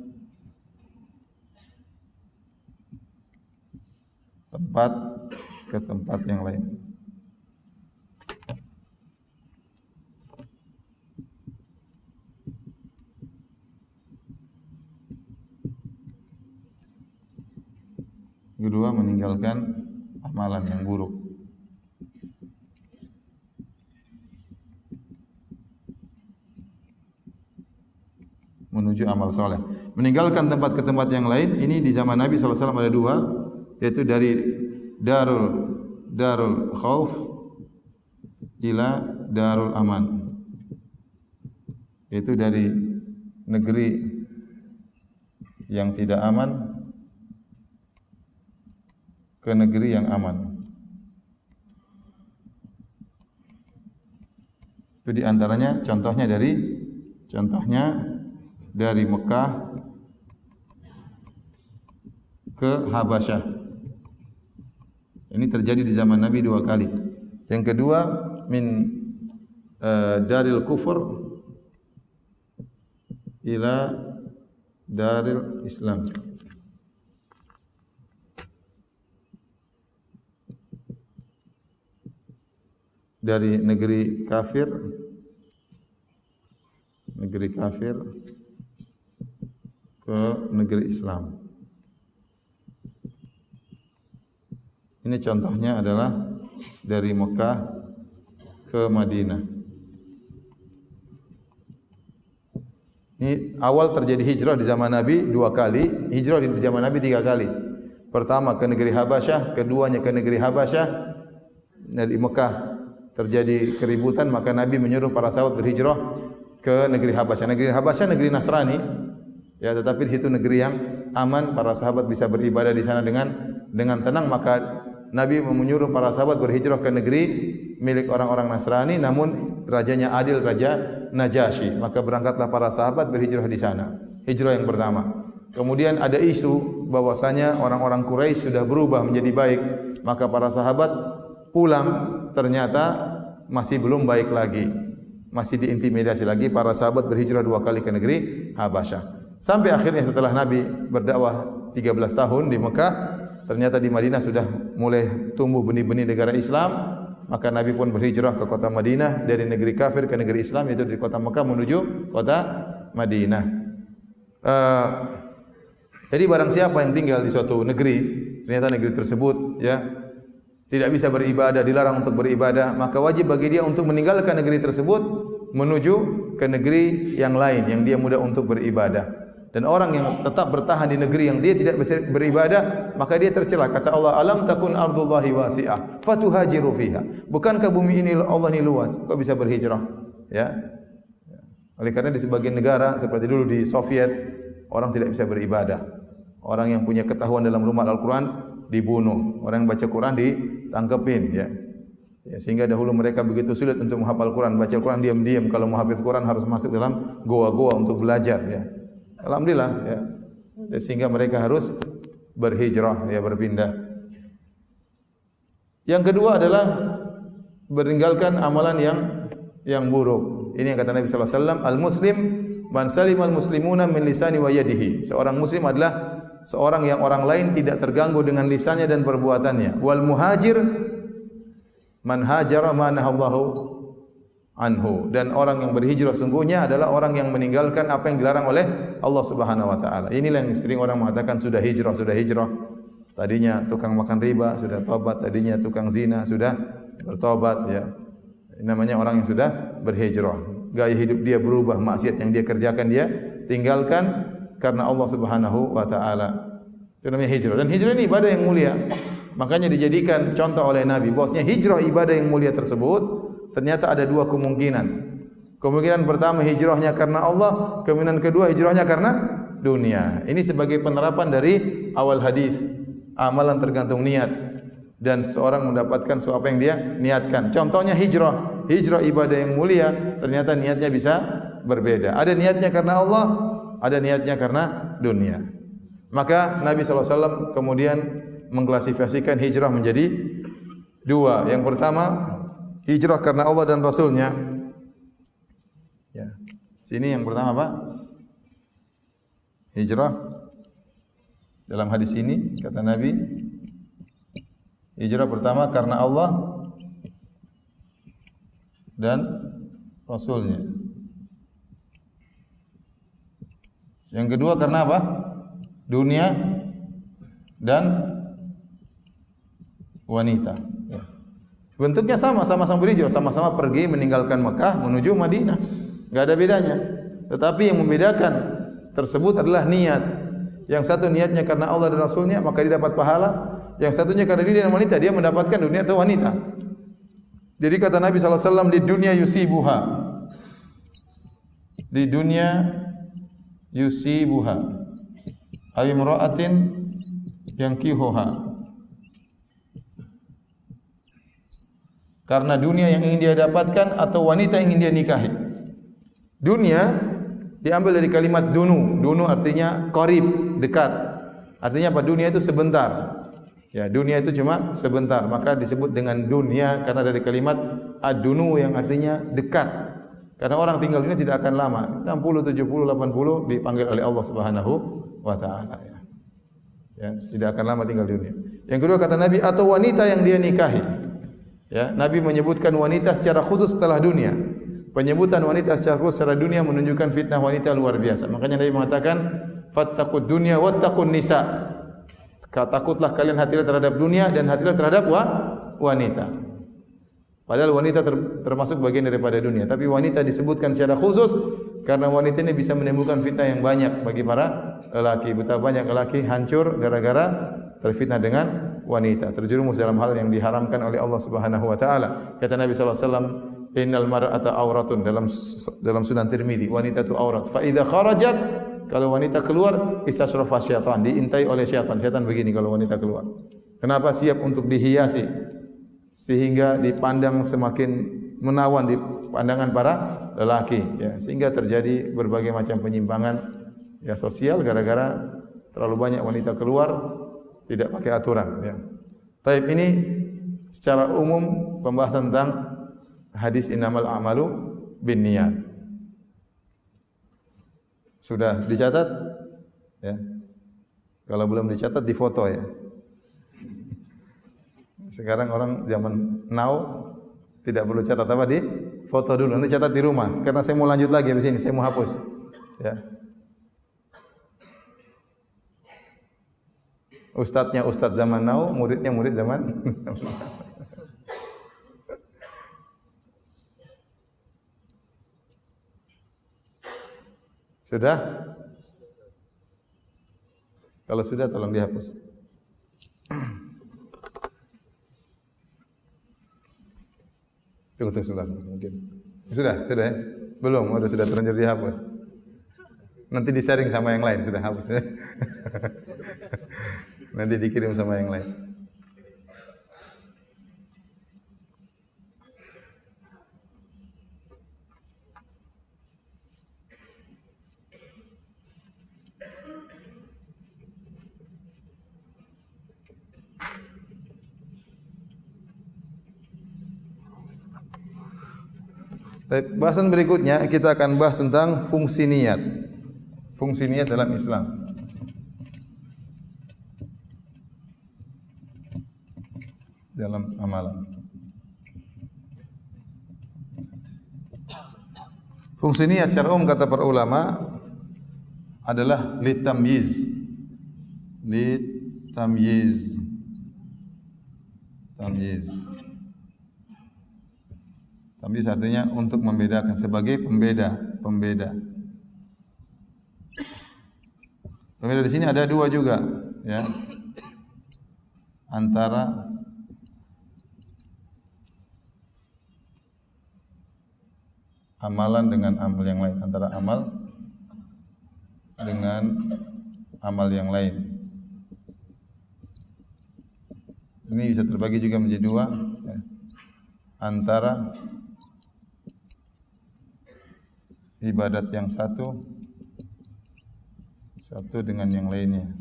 tempat ke tempat yang lain. Kedua, meninggalkan amalan yang buruk. Menuju amal soleh. Meninggalkan tempat ke tempat yang lain. Ini di zaman Nabi SAW ada dua, yaitu dari darul khauf ila darul aman. Yaitu dari negeri yang tidak aman ke negeri yang aman. Itu di antaranya contohnya dari Mekah ke Habasyah. Ini terjadi di zaman Nabi dua kali. Yang kedua, min daril kufur ila daril Islam. Dari negeri kafir ke negeri Islam. Ini contohnya adalah dari Mekah ke Madinah. Ini awal terjadi hijrah di zaman Nabi dua kali, hijrah di zaman Nabi tiga kali. Pertama ke negeri Habasyah, keduanya ke negeri Habasyah. Dari Mekah terjadi keributan, maka Nabi menyuruh para sahabat berhijrah ke negeri Habasyah. Negeri Habasyah negeri Nasrani, ya, tetapi di situ negeri yang aman, para sahabat bisa beribadah di sana dengan tenang. Maka Nabi menyuruh para sahabat berhijrah ke negeri milik orang-orang Nasrani, namun rajanya adil, Raja Najasyi. Maka berangkatlah para sahabat berhijrah di sana. Hijrah yang pertama. Kemudian ada isu bahwasanya orang-orang Quraisy sudah berubah menjadi baik, maka para sahabat pulang, ternyata masih belum baik lagi, masih diintimidasi lagi. Para sahabat berhijrah dua kali ke negeri Habasyah. Sampai akhirnya setelah Nabi berdakwah 13 tahun di Mekah, ternyata di Madinah sudah mulai tumbuh benih-benih negara Islam. Maka Nabi pun berhijrah ke kota Madinah, dari negeri kafir ke negeri Islam, yaitu dari kota Mekah menuju kota Madinah. Jadi barang siapa yang tinggal di suatu negeri, ternyata negeri tersebut, ya, tidak bisa beribadah, dilarang untuk beribadah, maka wajib bagi dia untuk meninggalkan negeri tersebut menuju ke negeri yang lain yang dia mudah untuk beribadah. Dan orang yang tetap bertahan di negeri yang dia tidak bisa beribadah, maka dia tercela. Kata Allah, alam takun ardullahi wasi'ah fatuhajiru fiha. Bukankah bumi ini Allah ini luas, kau bisa berhijrah? Ya. Oleh karena di sebagian negara seperti dulu di Soviet, orang tidak bisa beribadah. Orang yang punya ketahuan dalam rumah Al-Quran dibunuh, orang yang baca Quran ditangkepin, ya. Ya, sehingga dahulu mereka begitu sulit untuk menghafal Quran, baca Quran diam-diam. Kalau mau hafaz Quran harus masuk dalam goa-goa untuk belajar, ya. Alhamdulillah, ya. Sehingga mereka harus berhijrah, ya, berpindah. Yang kedua adalah meninggalkan amalan yang buruk. Ini yang kata Nabi sallallahu alaihi wasallam, al-muslim man salimal muslimuna min lisani wa yadihi. Seorang muslim adalah seorang yang orang lain tidak terganggu dengan lisannya dan perbuatannya. Wal muhajir man hajara ma nahallahu anhu, dan orang yang berhijrah sungguhnya adalah orang yang meninggalkan apa yang dilarang oleh Allah Subhanahu wa taala. Inilah yang sering orang mengatakan sudah hijrah, sudah hijrah. Tadinya tukang makan riba sudah tobat, tadinya tukang zina sudah bertobat, ya. Ini namanya orang yang sudah berhijrah. Gaya hidup dia berubah, maksiat yang dia kerjakan dia tinggalkan karena Allah Subhanahu wa taala. Itu namanya hijrah. Dan hijrah ini ibadah yang mulia. Makanya dijadikan contoh oleh Nabi bahwasanya hijrah ibadah yang mulia tersebut ternyata ada dua kemungkinan. Kemungkinan pertama hijrahnya karena Allah, kemungkinan kedua hijrahnya karena dunia. Ini sebagai penerapan dari awal hadis. Amalan tergantung niat dan seorang mendapatkan apa yang dia niatkan. Contohnya hijrah. Hijrah ibadah yang mulia, ternyata niatnya bisa berbeda. Ada niatnya karena Allah, ada niatnya karena dunia. Maka Nabi SAW kemudian mengklasifikasikan hijrah menjadi dua. Yang pertama, hijrah karena Allah dan Rasulnya. Ya. Sini yang pertama apa? Hijrah. Dalam hadis ini kata Nabi, hijrah pertama karena Allah dan Rasulnya. Yang kedua karena apa? Dunia dan wanita. Ya. Bentuknya sama-sama berhijrah, sama-sama pergi meninggalkan Mekah menuju Madinah. Enggak ada bedanya. Tetapi yang membedakan tersebut adalah niat. Yang satu niatnya karena Allah dan Rasulnya, maka dia dapat pahala. Yang satunya karena dia dan wanita, dia mendapatkan dunia atau wanita. Jadi kata Nabi SAW, di dunia yusibuha. Di dunia yusibuha. Ayimra'atin yang kihuha. Karena dunia yang ingin dia dapatkan atau wanita yang ingin dia nikahi. Dunia diambil dari kalimat dunu. Dunu artinya qarib, dekat. Artinya apa? Dunia itu sebentar. Ya, dunia itu cuma sebentar. Maka disebut dengan dunia karena dari kalimat ad-dunu yang artinya dekat. Karena orang tinggal dunia tidak akan lama. 60, 70, 80 dipanggil oleh Allah Subhanahu wa taala, ya. Ya, tidak akan lama tinggal dunia. Yang kedua kata Nabi, atau wanita yang dia nikahi. Ya, Nabi menyebutkan wanita secara khusus setelah dunia. Penyebutan wanita secara khusus secara dunia menunjukkan fitnah wanita luar biasa. Makanya Nabi mengatakan, fattaqud dunya wattaqun nisa. Takutlah kalian hati-hati terhadap dunia dan hati-hati terhadap wanita. Padahal wanita termasuk bagian daripada dunia, tapi wanita disebutkan secara khusus karena wanita ini bisa menimbulkan fitnah yang banyak bagi para lelaki. Betapa banyak lelaki hancur gara-gara terfitnah dengan wanita, terjerumus dalam hal yang diharamkan oleh Allah Subhanahu wa taala. Kata Nabi sallallahu alaihi wasallam, innal mar'ata auratun, dalam Sunan Tirmizi, wanita itu aurat. Fa idza kharajat, kalau wanita keluar, istasyrafa syaitan, diintai oleh syaitan. Syaitan begini kalau wanita keluar. Kenapa? Siap untuk dihiasi sehingga dipandang semakin menawan di pandangan para lelaki, ya. Sehingga terjadi berbagai macam penyimpangan, ya, sosial gara-gara terlalu banyak wanita keluar tidak pakai aturan, ya. Taib, ini secara umum pembahasan tentang hadis innamal a'malu binniyat. Sudah dicatat? Ya. Kalau belum dicatat, difoto, ya. Sekarang orang zaman now tidak perlu catat apa, di foto dulu, nanti catat di rumah. Karena saya mau lanjut lagi habis ini, saya mau hapus. Ya. Ustadznya ustadz zaman now, muridnya murid zaman. Sudah? Kalau sudah tolong dihapus. Tunggu sebentar mungkin. Sudah ya? Belum, sudah terlanjur dihapus. Nanti di-sharing sama yang lain, sudah hapus ya. Nanti dikirim sama yang lain. Bahasan berikutnya kita akan bahas tentang fungsi niat. Fungsi niat dalam Islam. Dalam amalan. Fungsi niat secara umum kata para ulama adalah litamyiz. Litamyiz. Tamyiz artinya untuk membedakan, sebagai pembeda. Pembeda di sini ada dua juga, ya. Antara amalan dengan amal yang lain, antara amal dengan amal yang lain. Ini bisa terbagi juga menjadi dua, ya. Antara ibadat yang satu dengan yang lainnya.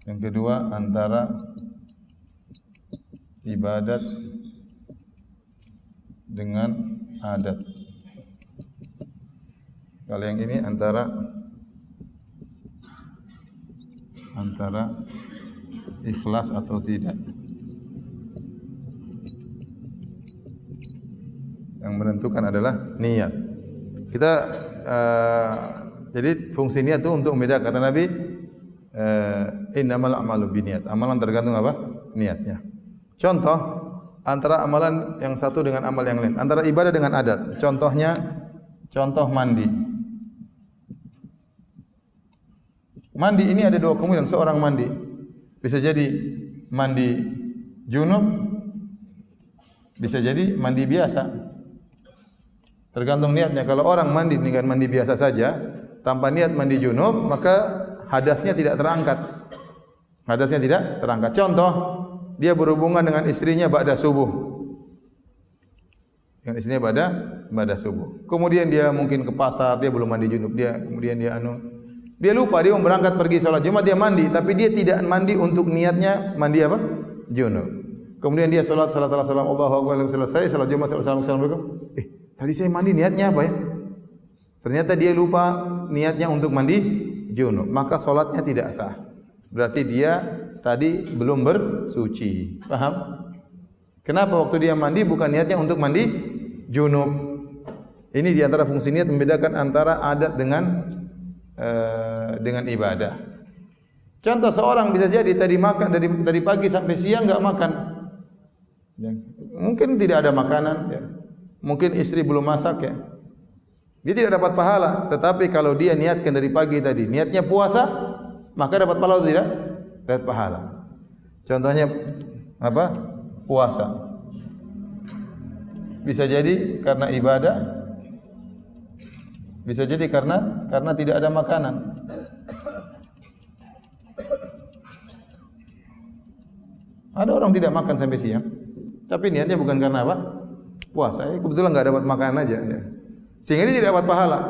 Yang kedua, antara ibadat dengan adat. Kalau yang ini antara ikhlas atau tidak. Yang menentukan adalah niat. Kita jadi fungsi niat itu untuk membedakan. Kata Nabi, innamal a'malu binniyat. Amalan tergantung apa? Niatnya. Contoh antara amalan yang satu dengan amal yang lain, antara ibadah dengan adat. Contoh mandi. Mandi ini ada dua kemungkinan. Seorang mandi bisa jadi mandi junub, bisa jadi mandi biasa. Tergantung niatnya. Kalau orang mandi dengan mandi biasa saja tanpa niat mandi junub, maka hadasnya tidak terangkat. Contoh, dia berhubungan dengan istrinya ba'da subuh. Dengan istrinya ba'da subuh. Kemudian dia mungkin ke pasar, dia belum mandi junub, dia lupa, dia mau berangkat pergi salat Jumat, dia mandi, tapi dia tidak mandi untuk niatnya mandi apa? Junub. Kemudian dia salat Allahu akbar, selesai salat Jumat, assalamualaikum. Tadi saya mandi niatnya apa ya? Ternyata dia lupa niatnya untuk mandi junub, maka salatnya tidak sah. Berarti dia tadi belum bersuci. Paham? Kenapa waktu dia mandi bukan niatnya untuk mandi junub? Ini di antara fungsi niat membedakan antara adat dengan ibadah. Contoh, seorang bisa jadi tadi makan dari pagi sampai siang enggak makan. Mungkin tidak ada makanan, ya. Mungkin istri belum masak, ya. Dia tidak dapat pahala. Tetapi kalau dia niatkan dari pagi tadi, niatnya puasa, maka dapat pahala atau tidak? Dapat pahala. Contohnya apa? Puasa. Bisa jadi karena ibadah, bisa jadi karena tidak ada makanan. Ada orang tidak makan sampai siang, tapi niatnya bukan karena apa? Puasa. Kebetulan nggak dapat makanan aja, ya. Sehingga dia tidak dapat pahala.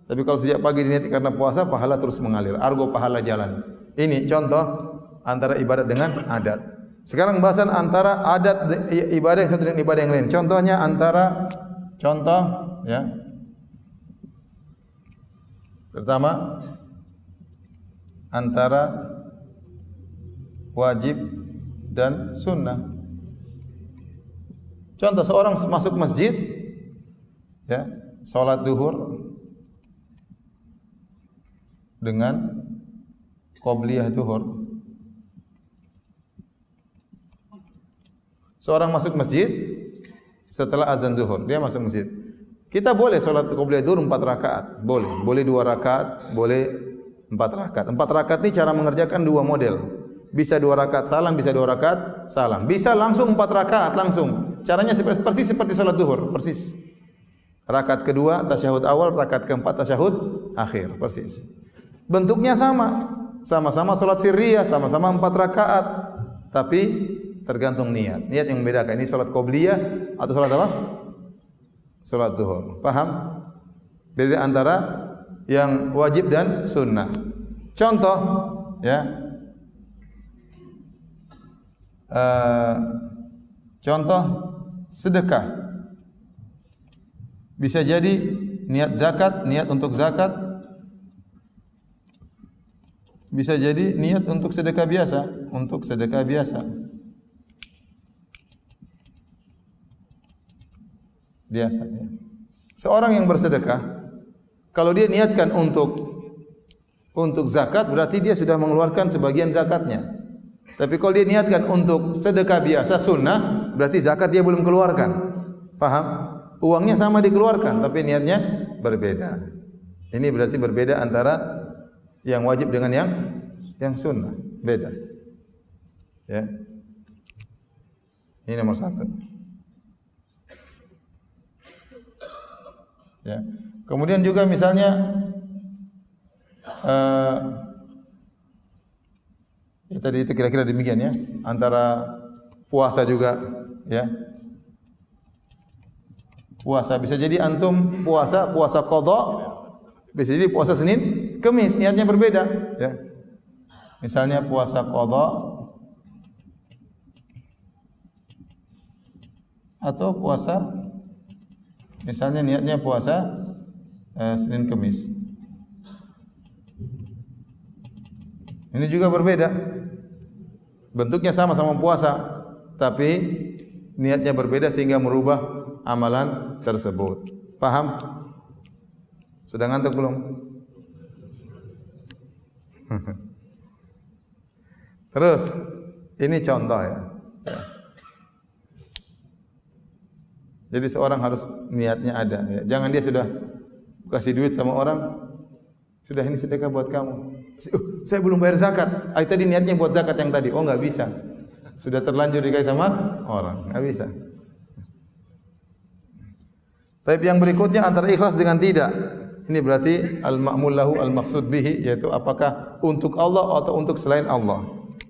Tapi kalau sejak pagi diniati karena puasa, pahala terus mengalir. Argo pahala jalan. Ini contoh antara ibadat dengan adat. Sekarang bahasan antara adat ibadah yang satu dengan ibadah yang lain. Contohnya ya. Pertama, antara wajib dan sunnah. Contoh, seorang masuk masjid, ya, salat zuhur dengan qobliyah zuhur. Seorang masuk masjid setelah azan zuhur, dia masuk masjid. Kita boleh salat qobliyah zuhur 4 rakaat, boleh. Boleh 2 rakaat, boleh 4 rakaat. 4 rakaat ini cara mengerjakan 2 model. Bisa 2 rakaat salam, bisa 2 rakaat salam. Bisa langsung 4 rakaat langsung. Caranya persis seperti salat zuhur, persis. Rakaat kedua tasyahud awal, rakaat keempat tasyahud akhir, persis. Bentuknya sama. Sama-sama salat sirriyah, sama-sama 4 rakaat. Tapi tergantung niat. Niat yang membedakan. Ini salat qobliyah atau salat apa? Salat zuhur. Paham? Beda antara yang wajib dan sunnah. Contoh, ya. Contoh sedekah. Bisa jadi niat zakat, niat untuk zakat. Bisa jadi niat untuk sedekah biasa, untuk sedekah biasa. Biasa, ya. Seorang yang bersedekah, kalau dia niatkan untuk zakat, berarti dia sudah mengeluarkan sebagian zakatnya. Tapi kalau dia niatkan untuk sedekah biasa sunnah, berarti zakat dia belum keluarkan. Paham? Uangnya sama dikeluarkan, tapi niatnya berbeda. Ini berarti berbeda antara yang wajib dengan yang sunnah. Beda. Ya. Ini nomor 1. Ya. Kemudian juga misalnya ya tadi itu kira-kira demikian ya. Antara puasa juga ya. Puasa bisa jadi antum puasa qadha, bisa jadi puasa Senin, Kamis, niatnya berbeda ya. Misalnya puasa qadha atau puasa misalnya niatnya puasa Senin Kamis. Ini juga berbeda. Bentuknya sama-sama puasa, tapi niatnya berbeda sehingga merubah amalan tersebut. Paham? Sudah ngantuk belum? Terus, ini contoh ya. Jadi seorang harus niatnya ada. Ya. Jangan dia sudah kasih duit sama orang, sudah ini sedekah buat kamu. Saya belum bayar zakat. Tadi niatnya buat zakat yang tadi. Oh, enggak bisa. Sudah terlanjur dikasih sama orang, enggak bisa. Tapi yang berikutnya antara ikhlas dengan tidak. Ini berarti al-ma'mul lahu al-maqsud bihi, yaitu apakah untuk Allah atau untuk selain Allah.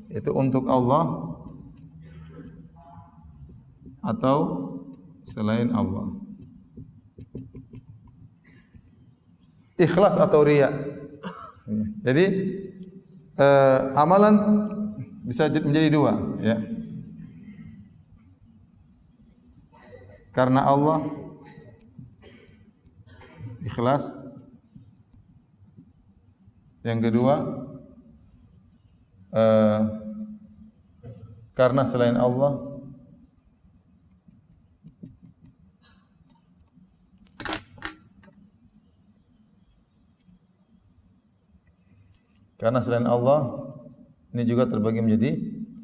Itu untuk Allah atau selain Allah. Ikhlas atau riya. Jadi amalan bisa menjadi 2 ya. Karena Allah ikhlas. Yang kedua karena selain Allah ini juga terbagi menjadi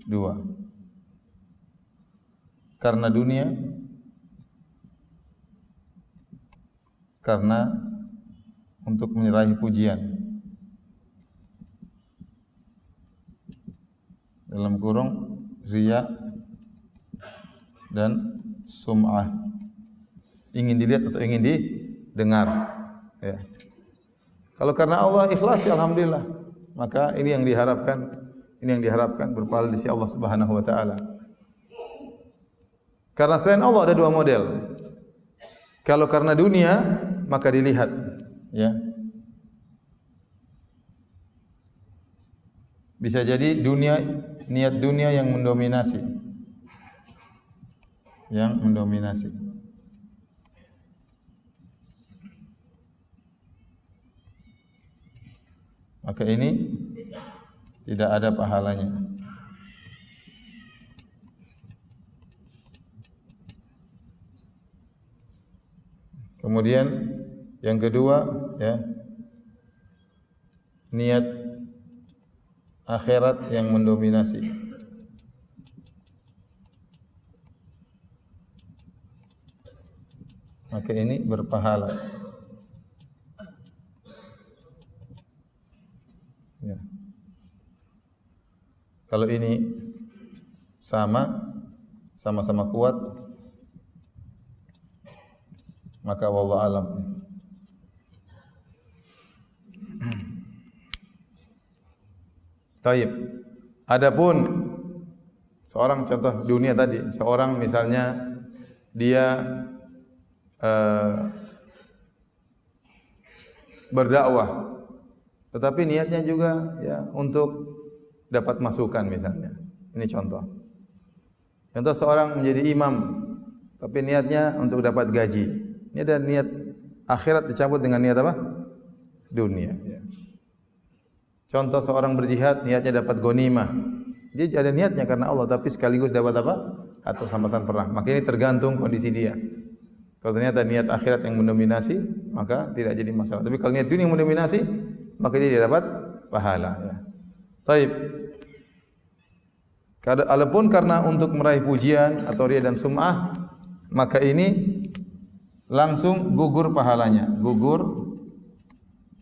2. Karena dunia, karena untuk menyerahi pujian. Dalam kurung riya dan sum'ah. Ingin dilihat atau ingin didengar. Ya. Kalau karena Allah ikhlas, ya alhamdulillah. Maka ini yang diharapkan berpahala di sisi Allah Subhanahu wa taala. Karena selain Allah ada 2 model. Kalau karena dunia, maka dilihat, ya. Bisa jadi niat dunia yang mendominasi. Maka ini tidak ada pahalanya. Kemudian yang kedua, ya, niat akhirat yang mendominasi. maka ini berpahala. Ya. Kalau ini sama-sama kuat, maka wallahu alam. Taib. Adapun seorang contoh dunia tadi, seorang misalnya dia berdakwah, tetapi niatnya juga ya untuk dapat masukan misalnya. Ini contoh. Contoh seorang menjadi imam, tapi niatnya untuk dapat gaji. Ini ada niat akhirat dicampur dengan niat apa? Dunia. Ya. Contoh seorang berjihad, niatnya dapat ghanimah. Dia ada niatnya karena Allah, tapi sekaligus dapat apa? Atas rampasan perang. Maka ini tergantung kondisi dia. Kalau ternyata niat akhirat yang mendominasi, maka tidak jadi masalah. Tapi kalau niat dunia yang mendominasi, maka dia tidak dapat pahala. Ya. Taib. Adapun karena untuk meraih pujian atau riya dan sum'ah, maka ini langsung gugur pahalanya. Gugur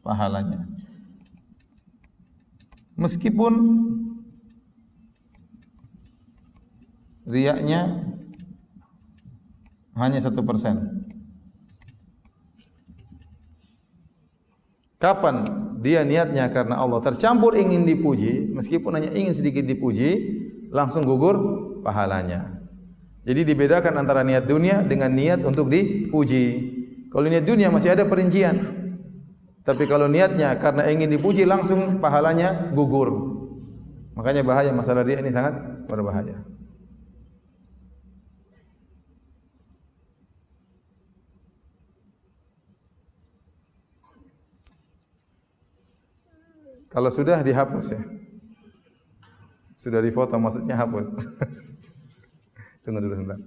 pahalanya. Meskipun riyanya hanya 1%. Kapan dia niatnya karena Allah, tercampur ingin dipuji, meskipun hanya ingin sedikit dipuji, langsung gugur pahalanya. Jadi dibedakan antara niat dunia dengan niat untuk dipuji. Kalau niat dunia masih ada perincian. Tapi kalau niatnya karena ingin dipuji, langsung pahalanya gugur. Makanya bahaya, masalah riya ini sangat berbahaya. Kalau sudah dihapus ya. Sudah difoto maksudnya hapus. Tunggu dulu sebentar.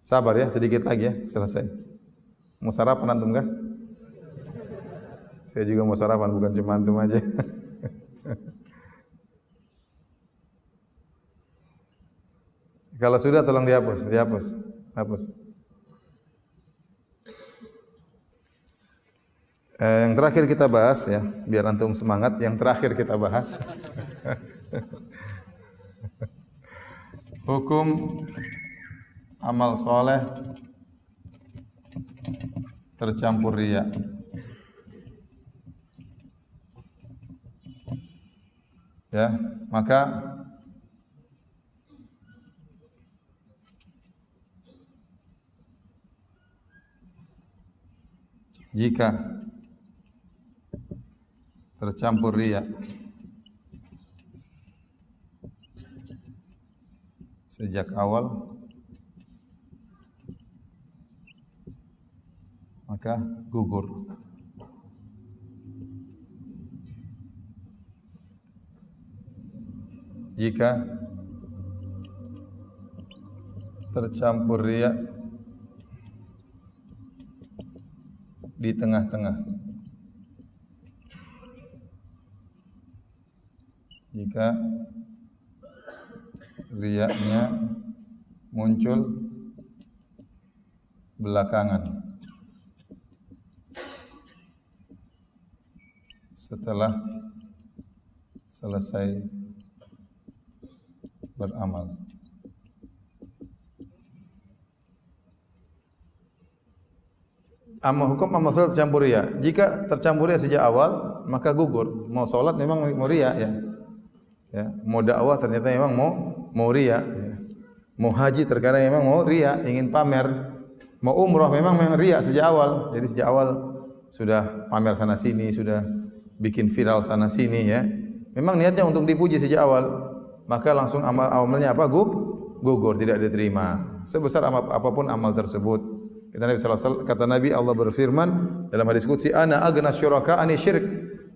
Sabar ya, sedikit lagi ya, selesai. Mau sarapan antum kah? Saya juga mau sarapan, bukan cuma antum aja. Kalau sudah tolong dihapus, hapus. Yang terakhir kita bahas ya, biar antum semangat. Yang terakhir kita bahas hukum amal soleh tercampur riya. Ya, maka jika tercampur riya sejak awal, maka gugur. Jika tercampur riya di tengah-tengah, jika riyanya muncul belakangan setelah selesai beramal. Hukum amal salat tercampur riya. Jika tercampur riya sejak awal, maka gugur. Mau salat memang mau riya ya. Ya, mau dakwah ternyata memang mau riya ya. Mau haji terkadang memang mau riya, ingin pamer. Mau umrah memang riya sejak awal. Jadi sejak awal sudah pamer sana sini, sudah bikin viral sana sini ya. Memang niatnya untuk dipuji sejak awal. Maka langsung amalnya apa? Gugur, tidak diterima. Sebesar apapun amal tersebut. Kata Nabi sallallahu alaihi wasallam, kata Nabi, Allah berfirman dalam hadis qudsi, "Ana aghna syuraka ani syirik."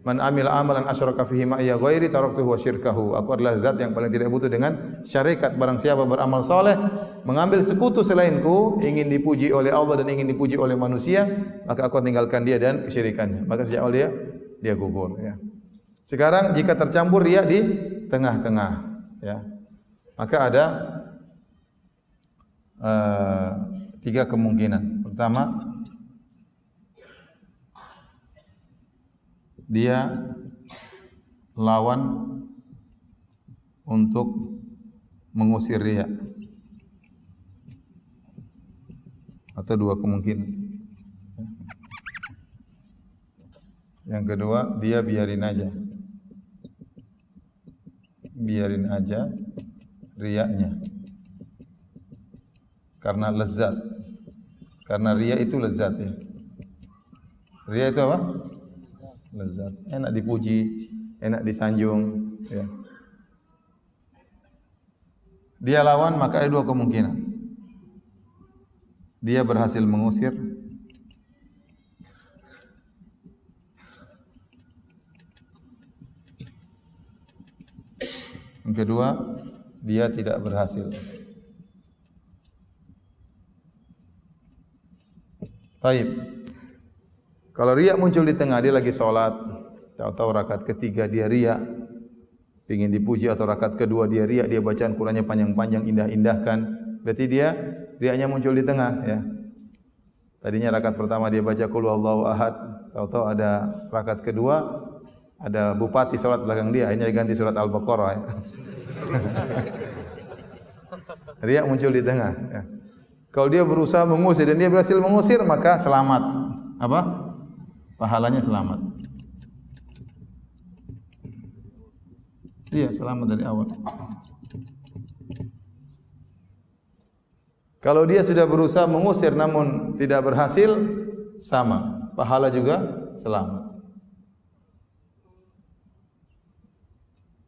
Man amila amalan asyraka fihi ma'iya ghairi taraktuhu wa syirkahu. Aku adalah zat yang paling tidak butuh dengan syarikat. Barang siapa beramal saleh mengambil sekutu selainku, ingin dipuji oleh Allah dan ingin dipuji oleh manusia, maka aku tinggalkan dia dan kesyirikannya. Maka sejak awal dia gugur ya. Sekarang jika tercampur riya di tengah-tengah ya. Maka ada tiga kemungkinan. Pertama, dia lawan untuk mengusir riya. Atau dua kemungkinan. Yang kedua, dia biarin aja. Biarin aja riyanya. Karena lezat. Karena riya itu lezat ya. Riya itu apa? Lezat. Enak dipuji, enak disanjung ya. Dia lawan, maka ada dua kemungkinan. Dia berhasil mengusir, yang kedua, dia tidak berhasil. Taib. Kalau riya muncul di tengah, dia lagi sholat, tahu-tahu rakaat ketiga dia riya, ingin dipuji, atau rakaat kedua dia riya, dia bacaan Qur'annya panjang-panjang, indah-indahkan, berarti dia riyanya muncul di tengah ya. Tadinya rakaat pertama dia baca Qul huwallahu ahad, tahu-tahu ada rakaat kedua ada bupati sholat belakang dia, akhirnya diganti surat Al-Baqarah ya. Riya muncul di tengah ya. Kalau dia berusaha mengusir dan dia berhasil mengusir, maka selamat. Apa? Pahalanya selamat. Iya, selamat dari awal. Kalau dia sudah berusaha mengusir namun tidak berhasil, sama, pahala juga selamat.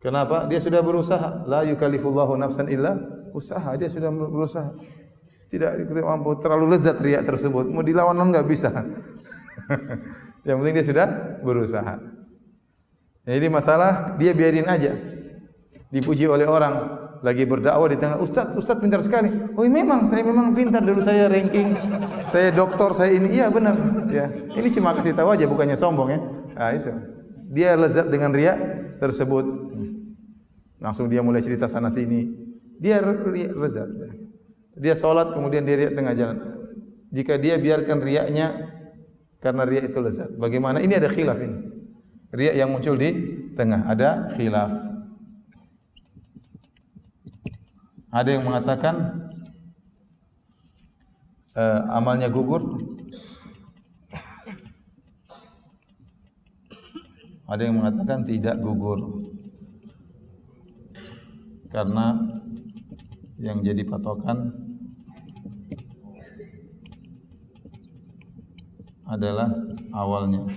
Kenapa? Dia sudah berusaha. La yukallifullahu nafsan illa usaha. Dia sudah berusaha. Tidak mampu, terlalu lezat riya tersebut. Mau dilawan enggak bisa. Yang penting dia sudah berusaha. Jadi masalah dia biarin aja. Dipuji oleh orang, lagi berdakwah di tengah, Ustaz pintar sekali. Oh memang, saya memang pintar, dulu saya ranking, saya doktor, saya ini. Iya benar. Ya. Ini cuma kasih tahu aja, bukannya sombong ya. Nah, itu. Dia lezat dengan riya tersebut. Langsung dia mulai cerita sana sini. Dia lezat. Dia sholat kemudian dia riya tengah jalan. Jika dia biarkan riyanya karena riya itu lezat. Bagaimana? Ini ada khilaf ini. Riya yang muncul di tengah ada khilaf. Ada yang mengatakan amalnya gugur. Ada yang mengatakan tidak gugur. Karena yang jadi patokan adalah awalnya.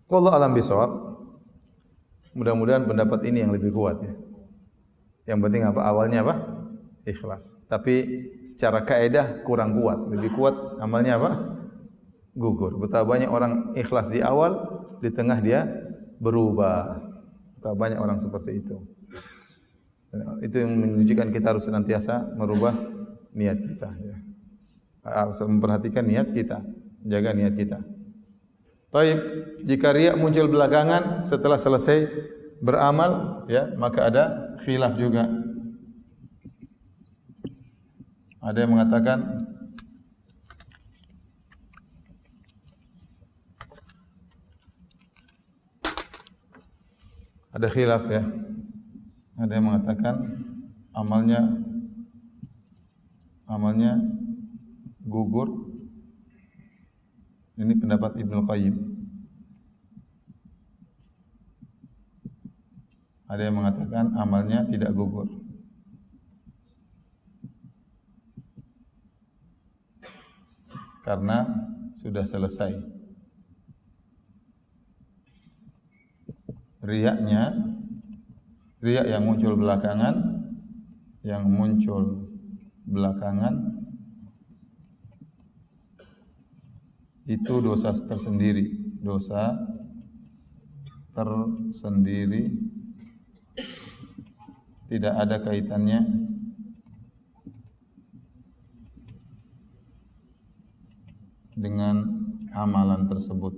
Wallahu a'lam bishawab. Mudah-mudahan pendapat ini yang lebih kuat ya. Yang penting apa? Awalnya apa? Ikhlas. Tapi secara kaidah kurang kuat. Lebih kuat amalnya apa? Gugur. Betapa banyak orang ikhlas di awal, di tengah dia berubah. Betapa banyak orang seperti itu. Itu yang menunjukkan kita harus senantiasa merubah niat kita ya. Harus memperhatikan niat kita, jaga niat kita. Baik, jika riya muncul belakangan setelah selesai beramal ya, maka ada khilaf juga. Ada yang mengatakan ada khilaf ya. Ada yang mengatakan amalnya gugur. Ini pendapat Ibnu Qayyim. Ada yang mengatakan amalnya tidak gugur. Karena sudah selesai. Riya yang muncul belakangan yang muncul belakangan itu dosa tersendiri, dosa tersendiri, tidak ada kaitannya dengan amalan tersebut.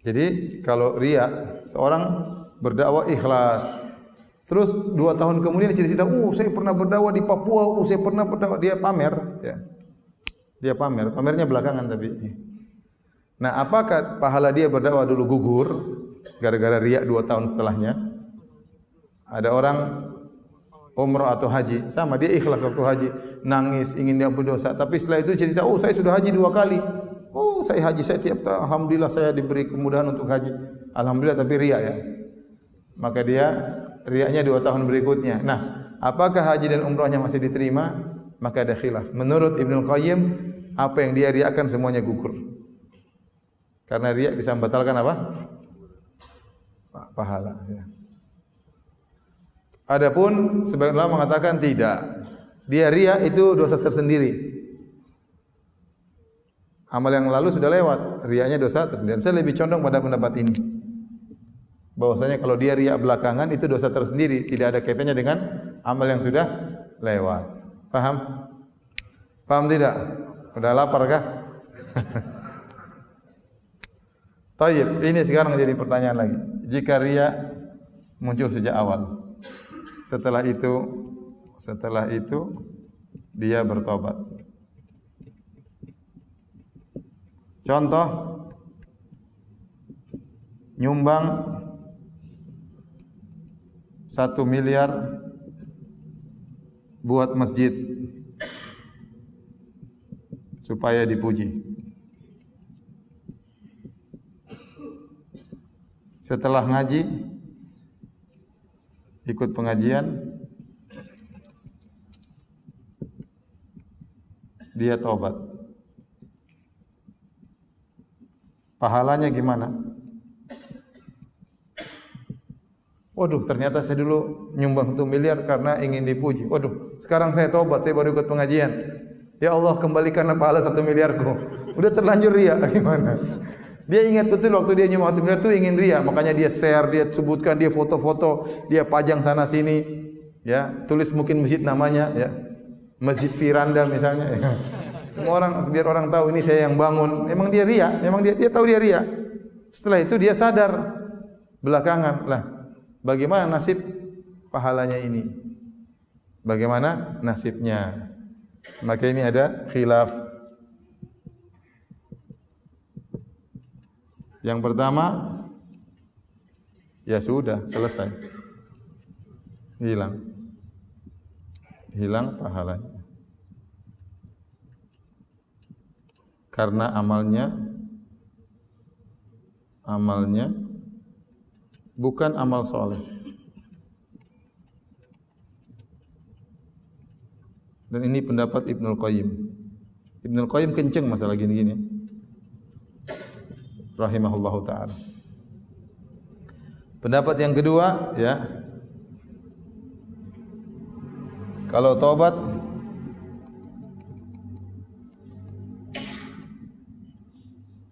Jadi kalau riya, seorang berdakwah ikhlas, terus 2 tahun kemudian cerita, saya pernah berdakwah di Papua, saya pernah berdakwah, dia pamer, ya. Dia pamernya belakangan tapi. Nah, apakah pahala dia berdakwah dulu gugur gara-gara riya 2 tahun setelahnya? Ada orang umrah atau haji, sama dia ikhlas waktu haji, nangis ingin diampuni dosa, tapi setelah itu cerita, saya sudah haji 2 kali. Saya haji, saya tiap tahun, alhamdulillah saya diberi kemudahan untuk haji. Alhamdulillah, tapi riya ya. Maka dia riyanya 2 tahun berikutnya. Nah, apakah haji dan umrahnya masih diterima? Maka ada khilaf. Menurut Ibnu Qayyim, apa yang dia riakan semuanya gugur. Karena riya bisa membatalkan apa? Pahala. Ya. Adapun sebagian ulama mengatakan tidak. Dia riya itu dosa tersendiri. Amal yang lalu sudah lewat, riyanya dosa tersendiri. Saya lebih condong pada pendapat ini. Bahwasanya kalau dia riya belakangan itu dosa tersendiri, tidak ada kaitannya dengan amal yang sudah lewat. Paham? Paham tidak? Udah lapar kah? Tayyib, ini sekarang jadi pertanyaan lagi. Jika riya muncul sejak awal, setelah itu dia bertobat. Contoh, nyumbang 1 miliar buat masjid supaya dipuji. Setelah ngaji, ikut pengajian, dia taubat. Pahalanya gimana? Waduh, ternyata saya dulu nyumbang 1 miliar karena ingin dipuji. Waduh, sekarang saya taubat, saya baru ikut pengajian. Ya Allah, kembalikanlah pahala 1 miliarku. Udah terlanjur riya, gimana? Dia ingat betul waktu dia nyumbang 1 miliar itu ingin riya, makanya dia share, dia sebutkan, dia foto-foto, dia pajang sana sini, ya, tulis mungkin masjid namanya, ya, Masjid Firanda misalnya. Ya. Semua orang, biar orang tahu ini saya yang bangun. Memang dia riya, memang dia tahu dia riya. Setelah itu dia sadar belakangan, lah, bagaimana nasib pahalanya ini? Bagaimana nasibnya? Maka ini ada khilaf. Yang pertama, ya sudah, selesai. Hilang pahalanya. Karena amalnya bukan amal soleh. Dan ini pendapat Ibnu Qayyim. Ibnu Qayyim kenceng masalah gini-gini. Rahimahullahu ta'ala. Pendapat yang kedua, ya, kalau taubat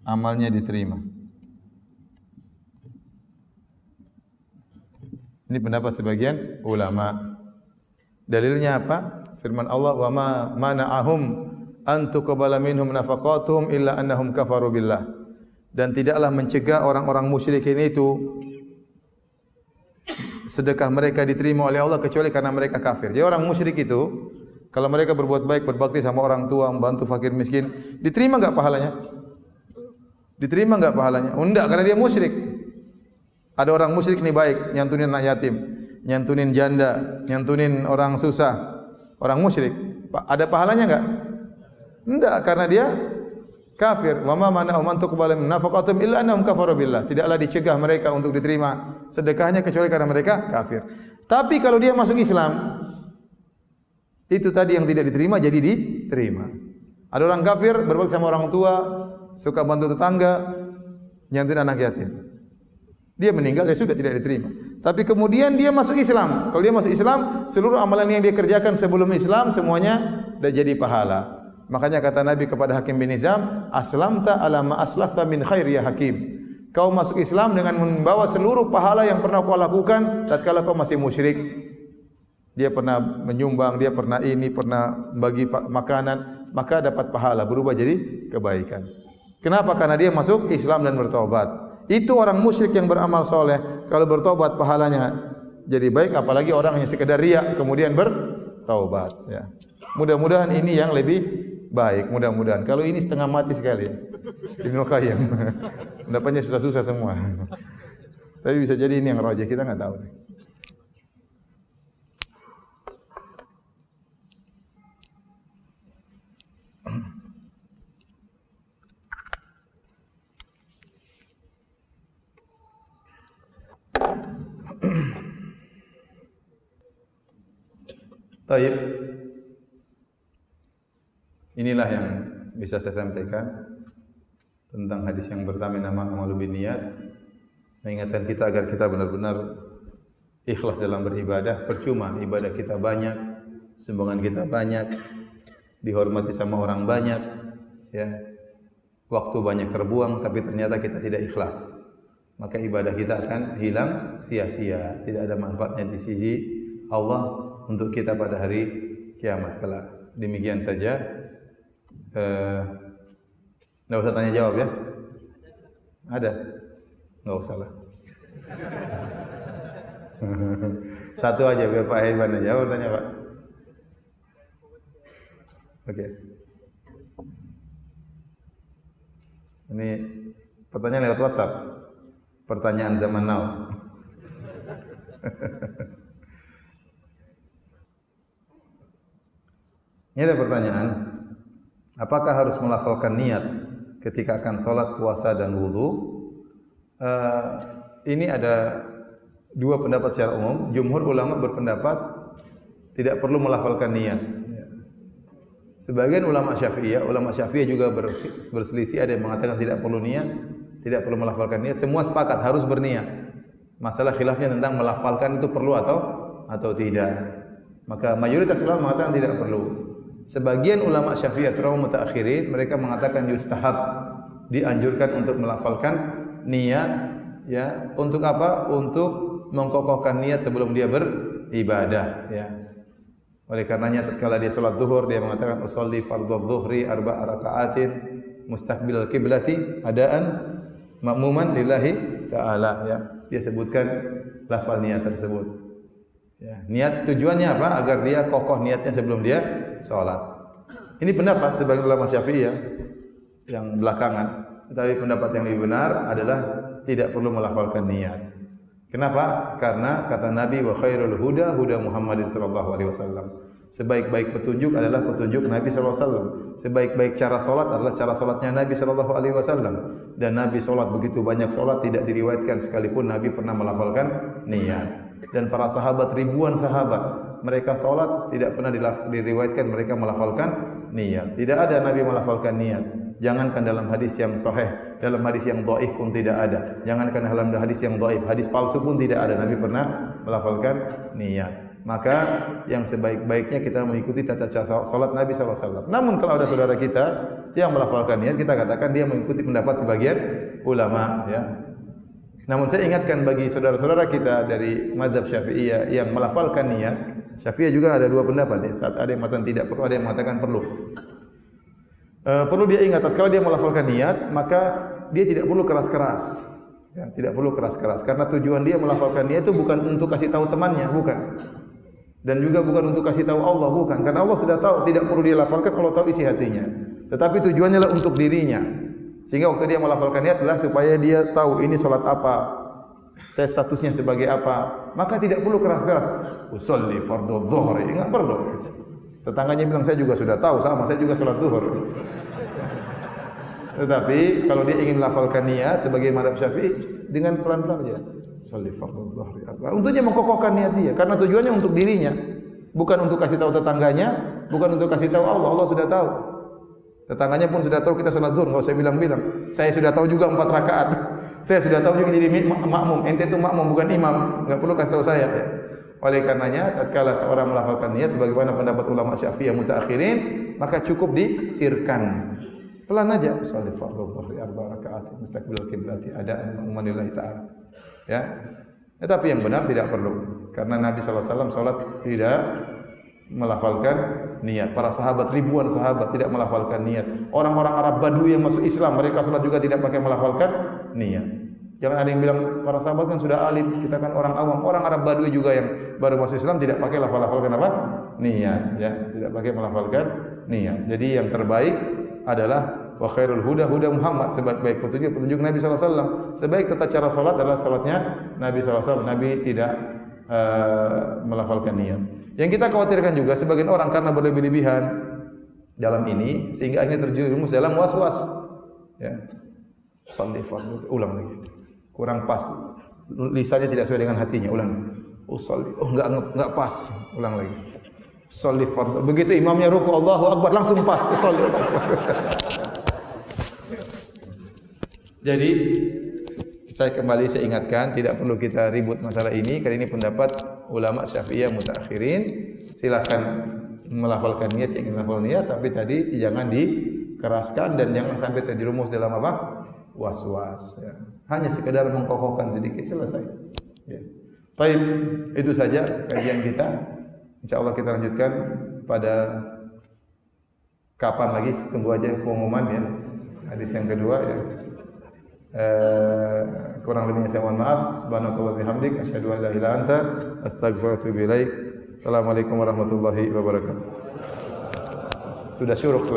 amalnya diterima. Ini pendapat sebagian ulama. Dalilnya apa? Firman Allah, "Wa ma mana'ahum an tuqbala minhum nafaqatuhum illa annahum kafaru billah." Dan tidaklah mencegah orang-orang musyrikin itu sedekah mereka diterima oleh Allah kecuali karena mereka kafir. Jadi orang musyrik itu kalau mereka berbuat baik, berbakti sama orang tua, membantu fakir miskin, diterima enggak pahalanya? Diterima enggak pahalanya? Enggak, karena dia musyrik. Ada orang musyrik nih baik, nyantunin anak yatim, nyantunin janda, nyantunin orang susah. Orang musyrik, ada pahalanya enggak? Enggak, karena dia kafir. Wa ma mana'u man tuqbala min nafaqatum illa annahum kafaru billah. Tidaklah dicegah mereka untuk diterima sedekahnya kecuali karena mereka kafir. Tapi kalau dia masuk Islam, itu tadi yang tidak diterima jadi diterima. Ada orang kafir berbakti sama orang tua, suka bantu tetangga, nyantuin anak yatim. Dia meninggal, ya sudah tidak diterima. Tapi kemudian dia masuk Islam. Kalau dia masuk Islam, seluruh amalan yang dia kerjakan sebelum Islam semuanya sudah jadi pahala. Makanya kata Nabi kepada Hakim bin Hizam, aslamta ala ma aslafta min khair ya Hakim. Kau masuk Islam dengan membawa seluruh pahala yang pernah kau lakukan tatkala kau masih musyrik. Dia pernah menyumbang, dia pernah ini, pernah bagi makanan, maka dapat pahala berubah jadi kebaikan. Kenapa? Karena dia masuk Islam dan bertobat. Itu orang musyrik yang beramal soleh. Kalau bertobat pahalanya jadi baik, apalagi orang yang sekedar riya kemudian bertaubat. Ya. Mudah-mudahan ini yang lebih baik. Mudah-mudahan. Kalau ini setengah mati sekali. Ibnu Qayyim. Pendapatnya susah-susah semua. Tapi bisa jadi ini yang rajih, kita nggak tahu. Taib. Inilah yang bisa saya sampaikan tentang hadis yang pertama, nama amalu binniyat. Mengingatkan kita agar kita benar-benar ikhlas dalam beribadah. Percuma ibadah kita banyak, sumbangan kita banyak, dihormati sama orang banyak, ya. Waktu banyak terbuang tapi ternyata kita tidak ikhlas. Maka ibadah kita akan hilang sia-sia, tidak ada manfaatnya di sisi Allah untuk kita pada hari kiamat kelak. Demikian saja. Tidak usah tanya jawab ya. Ada? Enggak usah lah. Satu aja biar Pak Heban aja. Jawab tanya Pak. Oke. Ini pertanyaan lewat WhatsApp. Pertanyaan zaman now. Ini ada pertanyaan, apakah harus melafalkan niat ketika akan sholat, puasa dan wudu? Ini ada dua pendapat secara umum. Jumhur ulama berpendapat tidak perlu melafalkan niat. Sebagian ulama Syafi'iyah juga berselisih. Ada yang mengatakan tidak perlu niat, tidak perlu melafalkan niat. Semua sepakat harus berniat. Masalah khilafnya tentang melafalkan itu perlu atau tidak. Maka mayoritas ulama mengatakan tidak perlu. Sebagian ulama Syafi'iyah terutama mutaakhirin mereka mengatakan yustahab, dianjurkan untuk melafalkan niat, ya. Untuk apa? Untuk mengkokohkan niat sebelum dia beribadah, ya. Oleh karenanya tatkala dia salat zuhur dia mengatakan usolli fardhu dzuhri arba'a raka'atin mustaqbilal qiblati adaan ma'muman lillahi ta'ala, ya. Dia sebutkan lafal niat tersebut. Ya, niat tujuannya apa? Agar dia kokoh niatnya sebelum dia salat. Ini pendapat sebagian ulama Syafi'iyah yang belakangan. Tetapi pendapat yang lebih benar adalah tidak perlu melafalkan niat. Kenapa? Karena kata Nabi wa khairul huda huda Muhammadin sallallahu alaihi wasallam. Sebaik-baik petunjuk adalah petunjuk Nabi sallallahu alaihi wasallam. Sebaik-baik cara salat adalah cara salatnya Nabi sallallahu alaihi wasallam. Dan Nabi salat begitu banyak salat tidak diriwayatkan sekalipun Nabi pernah melafalkan niat. Dan para sahabat, ribuan sahabat, mereka salat tidak pernah diriwayatkan mereka melafalkan niat. Tidak ada Nabi melafalkan niat. Jangankan dalam hadis yang sahih, dalam hadis yang dhaif pun tidak ada. Jangankan dalam hadis yang dhaif, hadis palsu pun tidak ada Nabi pernah melafalkan niat. Maka yang sebaik-baiknya kita mengikuti tata cara salat Nabi sallallahu alaihi wasallam. Namun kalau ada saudara kita yang melafalkan niat, kita katakan dia mengikuti pendapat sebagian ulama, ya. Namun saya ingatkan bagi saudara-saudara kita dari mazhab Syafi'iyah yang melafalkan niat, Syafi'iyah juga ada dua pendapat, ya. Saat ada yang mengatakan tidak perlu, ada yang mengatakan perlu. Perlu dia ingat, kalau dia melafalkan niat, maka dia tidak perlu keras-keras. Ya, tidak perlu keras-keras karena tujuan dia melafalkan niat itu bukan untuk kasih tahu temannya, bukan. Dan juga bukan untuk kasih tahu Allah, bukan. Karena Allah sudah tahu, tidak perlu dia lafalkan, Allah tahu isi hatinya. Tetapi tujuannya adalah untuk dirinya. Sehingga waktu dia melafalkan niat adalah supaya dia tahu ini salat apa, saya statusnya sebagai apa. Maka tidak perlu keras-keras. Usolli fardhu dhuhri, enggak perlu. Tetangganya bilang saya juga sudah tahu, sama saya juga salat zuhur. Tetapi kalau dia ingin melafalkan niat sebagai mazhab Syafi'i dengan pelan-pelan saja. Sholli fardhu dhuhri. Untuknya mengkokohkan niat dia karena tujuannya untuk dirinya, bukan untuk kasih tahu tetangganya, bukan untuk kasih tahu Allah. Allah sudah tahu. Tetangganya pun sudah tahu kita salat zuhur, enggak usah bilang-bilang. Saya sudah tahu juga 4 rakaat. Saya sudah tahu juga jadi makmum. Ente itu makmum bukan imam. Enggak perlu kasih tahu saya. Ya. Oleh karenanya, tatkala seorang melafalkan niat sebagaimana pendapat ulama Syafi'iyah mutaakhirin, maka cukup disirkan. Pelan aja. Shalli fardhu dhuhri 4 rakaat mustaqbilal qiblati adaan ma'muman ta'ala. Ya. Tetapi yang benar tidak perlu. Karena Nabi sallallahu alaihi wasallam salat tidak melafalkan niat. Para sahabat, ribuan sahabat tidak melafalkan niat. Orang-orang Arab Badui yang masuk Islam, mereka salat juga tidak pakai melafalkan niat. Jangan ada yang bilang para sahabat kan sudah alim, kita kan orang awam. Orang Arab Badui juga yang baru masuk Islam tidak pakai lafalkan apa? Niat, ya, tidak pakai melafalkan niat. Jadi yang terbaik adalah wa khairul huda huda Muhammad, sebaik petunjuk Nabi sallallahu alaihi wasallam. Sebaik tata cara salat adalah salatnya Nabi sallallahu alaihi wasallam. Nabi tidak melafalkan niat. Yang kita khawatirkan juga sebagian orang karena berlebih-lebihan dalam ini sehingga akhirnya terjerumus dalam was-was. Ya. Shalli fardhu, ulang lagi. Kurang pas. Lisannya tidak sesuai dengan hatinya, ulang. Enggak pas, ulang lagi. Shalli fardhu. Begitu imamnya ruku Allahu Akbar langsung pas. Shalli. Jadi saya ingatkan tidak perlu kita ribut masalah ini karena ini pendapat ulama Syafi'iyah mutaakhirin. Silakan melafalkan niat yang ingin melafalkan niat, tapi tadi jangan dikeraskan dan jangan sampai terjerumus dalam apa? Was-was. Ya. Hanya sekedar mengkokohkan sedikit selesai. Ya. Baik, itu saja kajian kita. Insyaallah kita lanjutkan pada kapan lagi? Tunggu aja pengumuman ya. Hadis yang kedua ya. Kurang lebihnya saya mohon maaf. Subhanakallah bihamdik asyhadu an la ilaha illa anta astaghfiruka wa atubu ilaik. Assalamualaikum warahmatullahi wabarakatuh. Sudah syuruk.